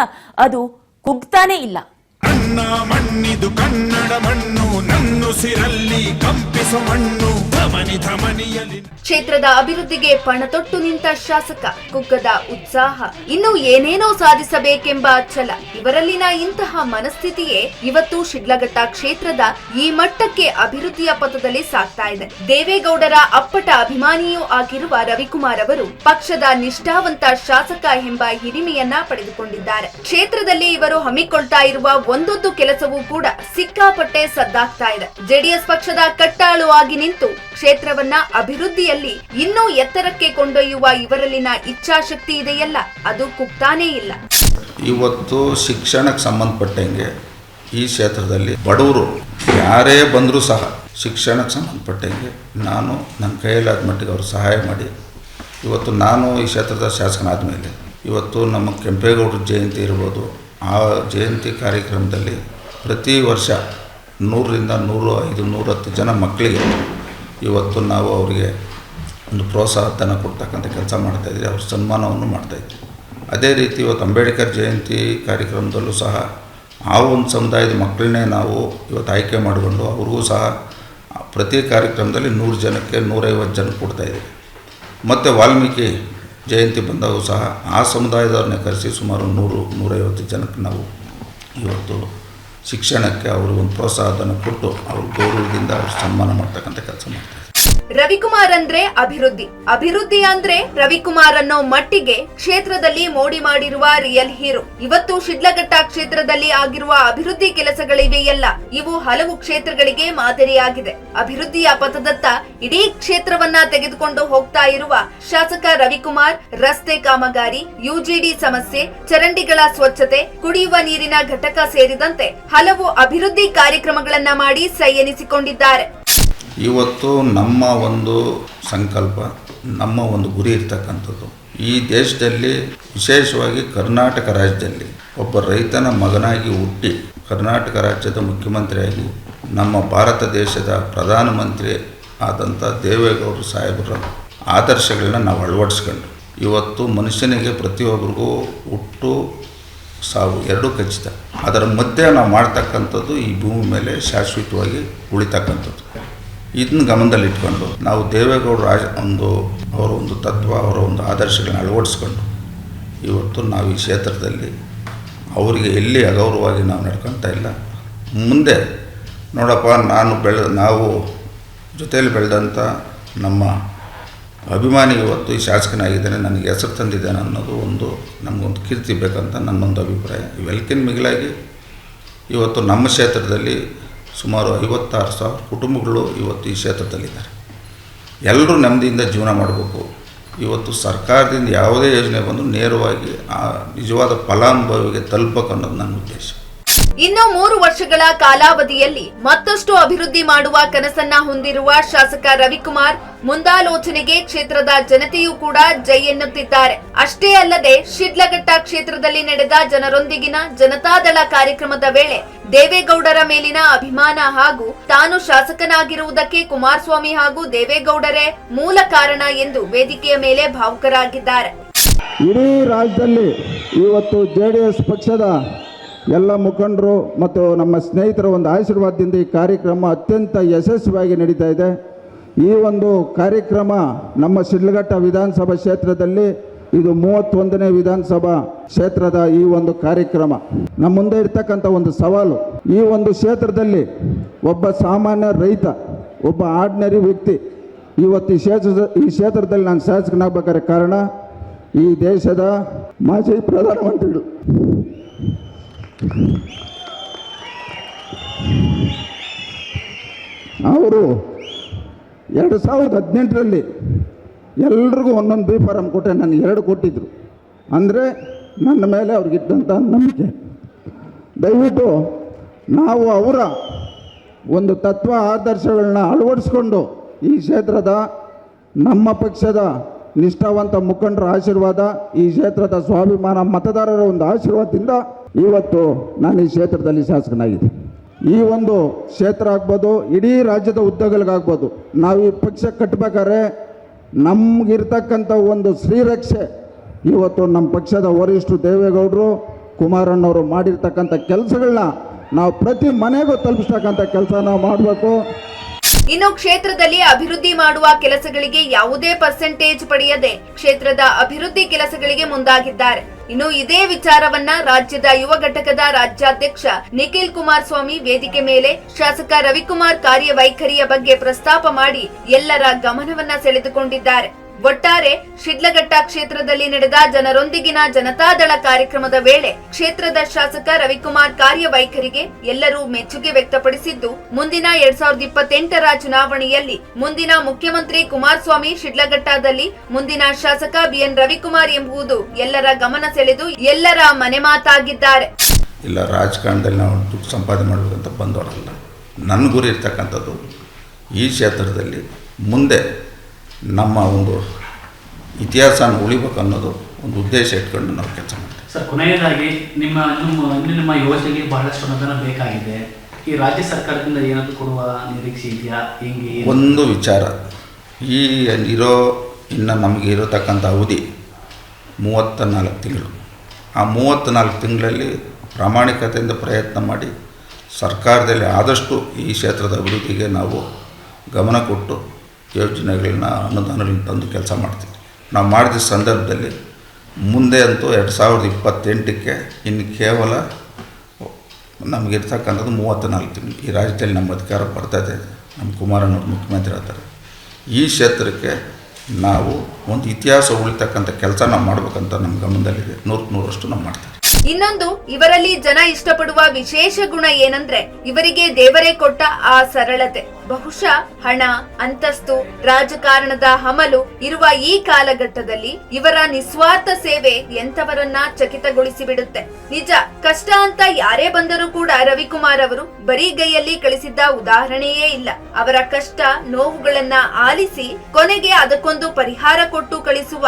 ಅದು ಕುಗ್ತಾನೇ ಇಲ್ಲ. ಅನ್ನ ಮಣ್ಣಿದು ಕನ್ನಡ ಮಣ್ಣು, ನನ್ನುಸಿರಲ್ಲಿ ಕಂಪಿಸೋ ಮಣ್ಣು, ಧಮನಿ ಧಮನಿಯಲ್ಲಿ. ಕ್ಷೇತ್ರದ ಅಭಿವೃದ್ಧಿಗೆ ಪಣತೊಟ್ಟು ನಿಂತ ಶಾಸಕ, ಕುಗ್ಗದ ಉತ್ಸಾಹ, ಇನ್ನು ಏನೇನೋ ಸಾಧಿಸಬೇಕೆಂಬ ಛಲ, ಇವರಲ್ಲಿನ ಇಂತಹ ಮನಸ್ಥಿತಿಯೇ ಇವತ್ತು ಶಿಡ್ಲಘಟ್ಟ ಕ್ಷೇತ್ರದ ಈ ಮಟ್ಟಕ್ಕೆ ಅಭಿವೃದ್ಧಿಯ ಪಥದಲ್ಲಿ ಸಾಗ್ತಾ ಇದೆ. ದೇವೇಗೌಡರ ಅಪ್ಪಟ ಅಭಿಮಾನಿಯೂ ಆಗಿರುವ ರವಿಕುಮಾರ್ ಅವರು ಪಕ್ಷದ ನಿಷ್ಠಾವಂತ ಶಾಸಕ ಎಂಬ ಹಿರಿಮೆಯನ್ನ ಪಡೆದುಕೊಂಡಿದ್ದಾರೆ. ಕ್ಷೇತ್ರದಲ್ಲಿ ಇವರು ಹಮ್ಮಿಕೊಳ್ತಾ ಇರುವ ಒಂದೊಂದು ಕೆಲಸವೂ ಕೂಡ ಸಿಕ್ಕಾಪಟ್ಟೆ ಸದ್ದಾಗ್ತಾ ಇದೆ. ಜೆಡಿಎಸ್ ಪಕ್ಷದ ಕಟ್ಟಾಳು ಆಗಿ ನಿಂತು ಕ್ಷೇತ್ರವನ್ನ ಅಭಿವೃದ್ಧಿಯಲ್ಲಿ ಇನ್ನೂ ಎತ್ತರಕ್ಕೆ ಕೊಂಡೊಯ್ಯುವ ಇವರಲ್ಲಿನ ಇಚ್ಛಾಶಕ್ತಿ ಇದೆಯಲ್ಲ, ಅದು ಕುಗ್ತಾನೇ ಇಲ್ಲ. ಇವತ್ತು ಶಿಕ್ಷಣಕ್ಕೆ ಸಂಬಂಧಪಟ್ಟಂಗೆ ಈ ಕ್ಷೇತ್ರದಲ್ಲಿ ಬಡವರು ಯಾರೇ ಬಂದರೂ ಸಹ ಶಿಕ್ಷಣಕ್ಕೆ ಸಂಬಂಧಪಟ್ಟಂಗೆ ನಾನು ನನ್ನ ಕೈಯಲ್ಲಾದ ಮಟ್ಟಿಗೆ ಅವರು ಸಹಾಯ ಮಾಡಿ, ಇವತ್ತು ನಾನು ಈ ಕ್ಷೇತ್ರದ ಶಾಸಕನಾದ ಮೇಲೆ ಇವತ್ತು ನಮ್ಮ ಕೆಂಪೇಗೌಡರ ಜಯಂತಿ ಇರ್ಬೋದು, ಆ ಜಯಂತಿ ಕಾರ್ಯಕ್ರಮದಲ್ಲಿ ಪ್ರತಿ ವರ್ಷ 100ರಿಂದ 105, 110 ಜನ ಮಕ್ಕಳಿಗೆ ಇವತ್ತು ನಾವು ಅವರಿಗೆ ಒಂದು ಪ್ರೋತ್ಸಾಹಧನ ಕೊಡ್ತಕ್ಕಂಥ ಕೆಲಸ ಮಾಡ್ತಾಯಿದ್ವಿ, ಅವ್ರ ಸನ್ಮಾನವನ್ನು ಮಾಡ್ತಾಯಿದ್ವಿ. ಅದೇ ರೀತಿ ಇವತ್ತು ಅಂಬೇಡ್ಕರ್ ಜಯಂತಿ ಕಾರ್ಯಕ್ರಮದಲ್ಲೂ ಸಹ ಆ ಒಂದು ಸಮುದಾಯದ ಮಕ್ಕಳನ್ನೇ ನಾವು ಇವತ್ತು ಆಯ್ಕೆ ಮಾಡಿಕೊಂಡು ಅವ್ರಿಗೂ ಸಹ ಪ್ರತಿ ಕಾರ್ಯಕ್ರಮದಲ್ಲಿ 100 ಜನಕ್ಕೆ 150 ಜನ ಕೊಡ್ತಾಯಿದ್ದೀವಿ. ಮತ್ತು ವಾಲ್ಮೀಕಿ ಜಯಂತಿ ಬಂದಾಗೂ ಸಹ ಆ ಸಮುದಾಯದವ್ರನ್ನೇ ಕರೆಸಿ ಸುಮಾರು 100-150 ಜನಕ್ಕೆ ನಾವು ಇವತ್ತು ಶಿಕ್ಷಣಕ್ಕೆ ಅವ್ರಿಗೊಂದು ಪ್ರೋತ್ಸಾಹವನ್ನು ಕೊಟ್ಟು ಅವ್ರ ಗೌರವದಿಂದ ಅವ್ರ ಸನ್ಮಾನ ಮಾಡ್ತಕ್ಕಂಥ ಕೆಲಸ ಮಾಡ್ತಾರೆ. ರವಿಕುಮಾರ್ ಅಂದ್ರೆ ಅಭಿವೃದ್ಧಿ ಅಂದ್ರೆ ರವಿಕುಮಾರ್ ಅನ್ನೋ ಮಟ್ಟಿಗೆ ಕ್ಷೇತ್ರದಲ್ಲಿ ಮೋಡಿ ಮಾಡಿರುವ ರಿಯಲ್ ಹೀರೋ. ಇವತ್ತು ಶಿಡ್ಲಘಟ್ಟ ಕ್ಷೇತ್ರದಲ್ಲಿ ಆಗಿರುವ ಅಭಿವೃದ್ಧಿ ಕೆಲಸಗಳಿವೆಯಲ್ಲ, ಇವು ಹಲವು ಕ್ಷೇತ್ರಗಳಿಗೆ ಮಾದರಿಯಾಗಿದೆ. ಅಭಿವೃದ್ಧಿಯ ಪಥದತ್ತ ಇಡೀ ಕ್ಷೇತ್ರವನ್ನ ತೆಗೆದುಕೊಂಡು ಹೋಗ್ತಾ ಇರುವ ಶಾಸಕ ರವಿಕುಮಾರ್ ರಸ್ತೆ ಕಾಮಗಾರಿ, ಯುಜಿಡಿ ಸಮಸ್ಯೆ, ಚರಂಡಿಗಳ ಸ್ವಚ್ಛತೆ, ಕುಡಿಯುವ ನೀರಿನ ಘಟಕ ಸೇರಿದಂತೆ ಹಲವು ಅಭಿವೃದ್ಧಿ ಕಾರ್ಯಕ್ರಮಗಳನ್ನ ಮಾಡಿ ಸೈ ಎನಿಸಿಕೊಂಡಿದ್ದಾರೆ. ಇವತ್ತು ನಮ್ಮ ಒಂದು ಸಂಕಲ್ಪ, ನಮ್ಮ ಒಂದು ಗುರಿ ಇರ್ತಕ್ಕಂಥದ್ದು, ಈ ದೇಶದಲ್ಲಿ ವಿಶೇಷವಾಗಿ ಕರ್ನಾಟಕ ರಾಜ್ಯದಲ್ಲಿ ಒಬ್ಬ ರೈತನ ಮಗನಾಗಿ ಹುಟ್ಟಿ ಕರ್ನಾಟಕ ರಾಜ್ಯದ ಮುಖ್ಯಮಂತ್ರಿಯಾಗಿ ನಮ್ಮ ಭಾರತ ದೇಶದ ಪ್ರಧಾನಮಂತ್ರಿ ಆದಂಥ ದೇವೇಗೌಡರು ಸಾಹೇಬರ ಆದರ್ಶಗಳನ್ನ ನಾವು ಅಳವಡಿಸ್ಕೊಂಡು ಇವತ್ತು ಮನುಷ್ಯನಿಗೆ ಪ್ರತಿಯೊಬ್ಬರಿಗೂ ಹುಟ್ಟು ಸಾವು ಎರಡೂ ಖಚಿತ. ಅದರ ಮಧ್ಯೆ ನಾವು ಮಾಡ್ತಕ್ಕಂಥದ್ದು ಈ ಭೂಮಿ ಮೇಲೆ ಶಾಶ್ವತವಾಗಿ ಉಳಿತಕ್ಕಂಥದ್ದು. ಇದನ್ನ ಗಮನದಲ್ಲಿಟ್ಕೊಂಡು ನಾವು ದೇವೇಗೌಡರ ಅವರ ಒಂದು ತತ್ವ, ಅವರ ಒಂದು ಆದರ್ಶಗಳನ್ನ ಅಳವಡಿಸ್ಕೊಂಡು ಇವತ್ತು ನಾವು ಈ ಕ್ಷೇತ್ರದಲ್ಲಿ ಅವರಿಗೆ ಎಲ್ಲಿ ಅಗೌರವವಾಗಿ ನಾವು ನಡ್ಕೊಳ್ತಾ ಇಲ್ಲ. ಮುಂದೆ ನೋಡಪ್ಪ, ನಾವು ಜೊತೆಯಲ್ಲಿ ಬೆಳೆದಂಥ ನಮ್ಮ ಅಭಿಮಾನಿ ಇವತ್ತು ಈ ಶಾಸಕನಾಗಿದ್ದಾನೆ, ನನಗೆ ಹೆಸರು ತಂದಿದ್ದಾನೆ ಅನ್ನೋದು ನಮಗೊಂದು ಕೀರ್ತಿ ಬೇಕಂತ ನನ್ನೊಂದು ಅಭಿಪ್ರಾಯ. ಇವೆಲ್ಲಕ್ಕಿಂತ ಮಿಗಿಲಾಗಿ ಇವತ್ತು ನಮ್ಮ ಕ್ಷೇತ್ರದಲ್ಲಿ ಸುಮಾರು 56,000 ಕುಟುಂಬಗಳು ಇವತ್ತು ಈ ಕ್ಷೇತ್ರದಲ್ಲಿದ್ದಾರೆ. ಎಲ್ಲರೂ ನೆಮ್ಮದಿಯಿಂದ ಜೀವನ ಮಾಡಬೇಕು. ಇವತ್ತು ಸರ್ಕಾರದಿಂದ ಯಾವುದೇ ಯೋಜನೆ ಬಂದು ನೇರವಾಗಿ ಆ ನಿಜವಾದ ಫಲಾನುಭವಿಗೆ ತಲುಪಬೇಕು ಅನ್ನೋದು ನನ್ನ ಉದ್ದೇಶ. ಇನ್ನು 3 ವರ್ಷಗಳ ಕಾಲಾವಧಿಯಲ್ಲಿ ಮತ್ತಷ್ಟು ಅಭಿವೃದ್ಧಿ ಮಾಡುವ ಕನಸನ್ನ ಹೊಂದಿರುವ ಶಾಸಕ ರವಿಕುಮಾರ್ ಮುಂದಾಲೋಚನೆಗೆ ಕ್ಷೇತ್ರದ ಜನತೆಯೂ ಕೂಡ ಜೈ ಎನ್ನುತ್ತಿದ್ದಾರೆ. ಅಷ್ಟೇ ಅಲ್ಲದೆ ಶಿಡ್ಲಘಟ್ಟ ಕ್ಷೇತ್ರದಲ್ಲಿ ನಡೆದ ಜನರೊಂದಿಗಿನ ಜನತಾದಳ ಕಾರ್ಯಕ್ರಮದ ವೇಳೆ ದೇವೇಗೌಡರ ಮೇಲಿನ ಅಭಿಮಾನ ಹಾಗೂ ತಾನು ಶಾಸಕನಾಗಿರುವುದಕ್ಕೆ ಕುಮಾರಸ್ವಾಮಿ ಹಾಗೂ ದೇವೇಗೌಡರೇ ಮೂಲ ಕಾರಣ ಎಂದು ವೇದಿಕೆಯ ಮೇಲೆ ಭಾವುಕರಾಗಿದ್ದಾರೆ. ಇಡೀ ರಾಜ್ಯದಲ್ಲಿ ಇವತ್ತು JDS ಪಕ್ಷದ ಎಲ್ಲ ಮುಖಂಡರು ಮತ್ತು ನಮ್ಮ ಸ್ನೇಹಿತರ ಒಂದು ಆಶೀರ್ವಾದದಿಂದ ಈ ಕಾರ್ಯಕ್ರಮ ಅತ್ಯಂತ ಯಶಸ್ವಿಯಾಗಿ ನಡೀತಾ ಇದೆ. ಈ ಒಂದು ಕಾರ್ಯಕ್ರಮ ನಮ್ಮ ಶಿಡ್ಲಘಟ್ಟ ವಿಧಾನಸಭಾ ಕ್ಷೇತ್ರದಲ್ಲಿ ಇದು 31ನೇ ವಿಧಾನಸಭಾ ಕ್ಷೇತ್ರದ ಈ ಒಂದು ಕಾರ್ಯಕ್ರಮ. ನಮ್ಮ ಮುಂದೆ ಇರ್ತಕ್ಕಂಥ ಒಂದು ಸವಾಲು, ಈ ಒಂದು ಕ್ಷೇತ್ರದಲ್ಲಿ ಒಬ್ಬ ಸಾಮಾನ್ಯ ರೈತ, ಒಬ್ಬ ಆರ್ಡಿನರಿ ವ್ಯಕ್ತಿ ಇವತ್ತು ಈ ಕ್ಷೇತ್ರದಲ್ಲಿ ನಾನು ಶಾಸಕನಾಗಬೇಕಾದ ಕಾರಣ ಈ ದೇಶದ ಮಾಜಿ ಪ್ರಧಾನಮಂತ್ರಿಗಳು ಅವರು 2018ರಲ್ಲಿ ಎಲ್ರಿಗೂ ಒಂದೊಂದು ಬಿ ಫಾರಮ್ ಕೊಟ್ಟೆ, ನನಗೆ 2 ಕೊಟ್ಟಿದ್ದರು. ಅಂದರೆ ನನ್ನ ಮೇಲೆ ಅವ್ರಿಗಿದ್ದಂಥ ನಂಬಿಕೆ. ದಯವಿಟ್ಟು ನಾವು ಅವರ ಒಂದು ತತ್ವ ಆದರ್ಶಗಳನ್ನ ಅಳವಡಿಸ್ಕೊಂಡು ಈ ಕ್ಷೇತ್ರದ ನಮ್ಮ ಪಕ್ಷದ ನಿಷ್ಠಾವಂತ ಮುಖಂಡರ ಆಶೀರ್ವಾದ, ಈ ಕ್ಷೇತ್ರದ ಸ್ವಾಭಿಮಾನ ಮತದಾರರ ಒಂದು ಆಶೀರ್ವಾದದಿಂದ ಇವತ್ತು ನಾನು ಈ ಕ್ಷೇತ್ರದಲ್ಲಿ ಶಾಸಕನಾಗಿದೆ. ಈ ಒಂದು ಕ್ಷೇತ್ರ ಆಗ್ಬೋದು, ಇಡೀ ರಾಜ್ಯದ ಉದ್ಯೋಗಗಳಿಗಾಗ್ಬೋದು, ನಾವು ಈ ಪಕ್ಷ ಕಟ್ಟಬೇಕಾದ್ರೆ ನಮಗಿರ್ತಕ್ಕಂಥ ಒಂದು ಶ್ರೀರಕ್ಷೆ ಇವತ್ತು ನಮ್ಮ ಪಕ್ಷದ ವರಿಷ್ಠರು ದೇವೇಗೌಡರು ಕುಮಾರಣ್ಣವರು ಮಾಡಿರ್ತಕ್ಕಂಥ ಕೆಲಸಗಳನ್ನ ನಾವು ಪ್ರತಿ ಮನೆಗೂ ತಲುಪಿಸ್ತಕ್ಕಂಥ ಕೆಲಸ ನಾವು ಮಾಡಬೇಕು. ಇನ್ನು ಕ್ಷೇತ್ರದಲ್ಲಿ ಅಭಿವೃದ್ಧಿ ಮಾಡುವ ಕೆಲಸಗಳಿಗೆ ಯಾವುದೇ ಪರ್ಸೆಂಟೇಜ್ ಪಡೆಯದೆ ಕ್ಷೇತ್ರದ ಅಭಿವೃದ್ಧಿ ಕೆಲಸಗಳಿಗೆ ಮುಂದಾಗಿದ್ದಾರೆ. ಇನ್ನು ಇದೇ ವಿಚಾರವನ್ನ ರಾಜ್ಯದ ಯುವ ಘಟಕದ ರಾಜ್ಯಾಧ್ಯಕ್ಷ ನಿಖಿಲ್ ಕುಮಾರಸ್ವಾಮಿ ವೇದಿಕೆ ಮೇಲೆ ಶಾಸಕ ರವಿಕುಮಾರ್ ಕಾರ್ಯವೈಖರಿಯ ಬಗ್ಗೆ ಪ್ರಸ್ತಾಪ ಮಾಡಿ ಎಲ್ಲರ ಗಮನವನ್ನ ಸೆಳೆದುಕೊಂಡಿದ್ದಾರೆ. ಒಟ್ಟಾರೆ ಶಿಡ್ಲಘಟ್ಟ ಕ್ಷೇತ್ರದಲ್ಲಿ ನಡೆದ ಜನರೊಂದಿಗಿನ ಜನತಾದಳ ಕಾರ್ಯಕ್ರಮದ ವೇಳೆ ಕ್ಷೇತ್ರದ ಶಾಸಕ ರವಿಕುಮಾರ್ ಕಾರ್ಯವೈಖರಿಗೆ ಎಲ್ಲರೂ ಮೆಚ್ಚುಗೆ ವ್ಯಕ್ತಪಡಿಸಿದ್ದು, ಮುಂದಿನ 2028ರ ಚುನಾವಣೆಯಲ್ಲಿ ಮುಂದಿನ ಮುಖ್ಯಮಂತ್ರಿ ಕುಮಾರಸ್ವಾಮಿ ಶಿಡ್ಲಘಟ್ಟದಲ್ಲಿ ಮುಂದಿನ ಶಾಸಕ BN ರವಿಕುಮಾರ್ ಎಂಬುದು ಎಲ್ಲರ ಗಮನ ಸೆಳೆದು ಎಲ್ಲರ ಮನೆ ಮಾತಾಗಿದ್ದಾರೆ. ಇಲ್ಲ, ರಾಜಕಾರಣದಲ್ಲಿ ನಾವು ದುಡ್ಡು ಸಂಪಾದನೆ ಮಾಡಬೇಕಂತ ಬಂದವರಲ್ಲ. ನನ್ನ ಗುರಿ ಇರ್ತಕ್ಕಂಥದ್ದು ಈ ಕ್ಷೇತ್ರದಲ್ಲಿ ಮುಂದೆ ನಮ್ಮ ಒಂದು ಇತಿಹಾಸನ ಉಳಿಬೇಕು ಅನ್ನೋದು ಒಂದು ಉದ್ದೇಶ ಇಟ್ಕೊಂಡು ನಾವು ಕೆಲಸ ಮಾಡ್ತೀವಿ. ಸರ್, ಕೊನೆಯದಾಗಿ ನಿಮ್ಮ ಯೋಜನೆಗೆ ಬಹಳಷ್ಟು ಅನುದಾನ ಬೇಕಾಗಿದೆ. ಈ ರಾಜ್ಯ ಸರ್ಕಾರದಿಂದ ಏನಾದರೂ ಕೊಡುವ ನಿರೀಕ್ಷೆ ಇದೆಯಾ? ಹೆಂಗೆ ಒಂದು ವಿಚಾರ, ಇನ್ನು ನಮಗೆ ಇರತಕ್ಕಂಥ ಅವಧಿ 34 ತಿಂಗಳು. ಆ 34 ತಿಂಗಳಲ್ಲಿ ಪ್ರಾಮಾಣಿಕತೆಯಿಂದ ಪ್ರಯತ್ನ ಮಾಡಿ ಸರ್ಕಾರದಲ್ಲಿ ಆದಷ್ಟು ಈ ಕ್ಷೇತ್ರದ ಅಭಿವೃದ್ಧಿಗೆ ನಾವು ಗಮನ ಕೊಟ್ಟು ಯೋಜನೆಗಳನ್ನ ಅನುದಾನಗಳನ್ನ ತಂದು ಕೆಲಸ ಮಾಡ್ತೀವಿ. ನಾವು ಮಾಡಿದ ಸಂದರ್ಭದಲ್ಲಿ ಮುಂದೆ ಅಂತೂ 2028ಕ್ಕೆ ಇನ್ನು ಕೇವಲ ನಮಗಿರ್ತಕ್ಕಂಥದ್ದು 34 ತಿಂಗಳು. ಈ ರಾಜ್ಯದಲ್ಲಿ ನಮ್ಮ ಅಧಿಕಾರ ಬರ್ತಾಯಿದೆ, ನಮ್ಮ ಕುಮಾರಣ್ಣವ್ರು ಮುಖ್ಯಮಂತ್ರಿ ಆಗ್ತಾರೆ. ಈ ಕ್ಷೇತ್ರಕ್ಕೆ ನಾವು ಒಂದು ಇತಿಹಾಸ ಉಳಿತಕ್ಕಂಥ ಕೆಲಸ ನಾವು ಮಾಡ್ಬೇಕಂತ ನಮ್ಮ ಗಮನದಲ್ಲಿದೆ. 100% ನಾವು ಮಾಡ್ತೀವಿ. ಇನ್ನೊಂದು, ಇವರಲ್ಲಿ ಜನ ಇಷ್ಟಪಡುವ ವಿಶೇಷ ಗುಣ ಏನಂದ್ರೆ ಇವರಿಗೆ ದೇವರೇ ಕೊಟ್ಟ ಆ ಸರಳತೆ. ಬಹುಶಃ ಹಣ, ಅಂತಸ್ತು, ರಾಜಕಾರಣದ ಹಮಲು ಇರುವ ಈ ಕಾಲಘಟ್ಟದಲ್ಲಿ ಇವರ ನಿಸ್ವಾರ್ಥ ಸೇವೆ ಎಂತವರನ್ನ ಚಕಿತಗೊಳಿಸಿ ಬಿಡುತ್ತೆ. ನಿಜ, ಕಷ್ಟ ಅಂತ ಯಾರೇ ಬಂದರೂ ಕೂಡ ರವಿಕುಮಾರ್ ಅವರು ಬರಿಗೈಯಲ್ಲಿ ಕಳಿಸಿದ್ದ ಉದಾಹರಣೆಯೇ ಇಲ್ಲ. ಅವರ ಕಷ್ಟ ನೋವುಗಳನ್ನ ಆಲಿಸಿ ಕೊನೆಗೆ ಅದಕ್ಕೊಂದು ಪರಿಹಾರ ಕೊಟ್ಟು ಕಳಿಸುವ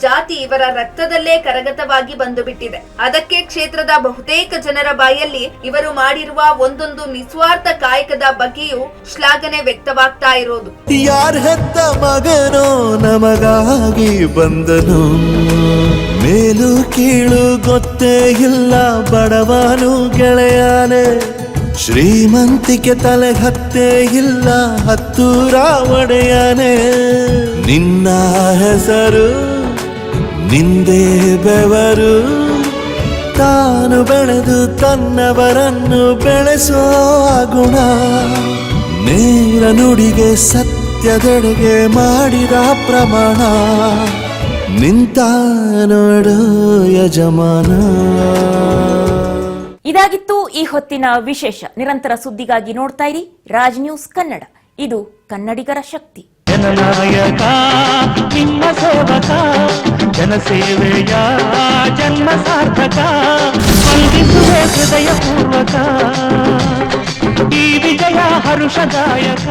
ಜಾತಿ ಇವರ ರಕ್ತದಲ್ಲೇ ಕರಗತವಾಗಿ ಬಂದು ಬಿಟ್ಟಿದೆ. ಅದಕ್ಕೆ ಕ್ಷೇತ್ರದ ಬಹುತೇಕ ಜನರ ಬಾಯಲ್ಲಿ ಇವರು ಮಾಡಿರುವ ಒಂದೊಂದು ನಿಸ್ವಾರ್ಥ ಕಾಯಕದ ಬಗ್ಗೆಯೂ ಶ್ಲಾಘನೆ ವ್ಯಕ್ತವಾಗ್ತಾ ಇರೋದು. ಯಾರ ಹೆತ್ತ ಮಗನೋ ನಮಗಾಗಿ ಬಂದನು, ಮೇಲು ಕೀಳು ಗೊತ್ತೇ ಇಲ್ಲ, ಬಡವನು ಗೆಳೆಯಾನೆ, ಶ್ರೀಮಂತಿಕೆ ತಲೆ ಹತ್ತೇ ಇಲ್ಲ, ಹತ್ತೂರ ಒಡೆಯಾನೆ. ನಿನ್ನ ಹೆಸರು ನಿಂದೇ ಬೆವರು, ತಾನು ಬೆಳೆದು ತನ್ನವರನ್ನು ಬೆಳೆಸೋ ಗುಣ, ನೇರ ನುಡಿಗೆ ಸತ್ಯದೆಡೆಗೆ ಮಾಡಿದ ಪ್ರಮಾಣ, ನಿಂತ ನೋಡು ಯಜಮಾನ. ಇದಾಗಿತ್ತು ಈ ಹೊತ್ತಿನ ವಿಶೇಷ. ನಿರಂತರ ಸುದ್ದಿಗಾಗಿ ನೋಡ್ತಾ ಇರಿ ರಾಜ್ ನ್ಯೂಸ್ ಕನ್ನಡ. ಇದು ಕನ್ನಡಿಗರ ಶಕ್ತಿ. ಜನನಾಯಕ ನಿಮ್ಮ ಸೇವಕ, ಜನಸೇವೆಯ ಜನ್ಮ ಸಾರ್ಥಕ, ವಂದಿಸುವೆ ಹೃದಯ ಪೂರ್ವಕ, ಈ ವಿಜಯ ಹರುಷದಾಯಕ.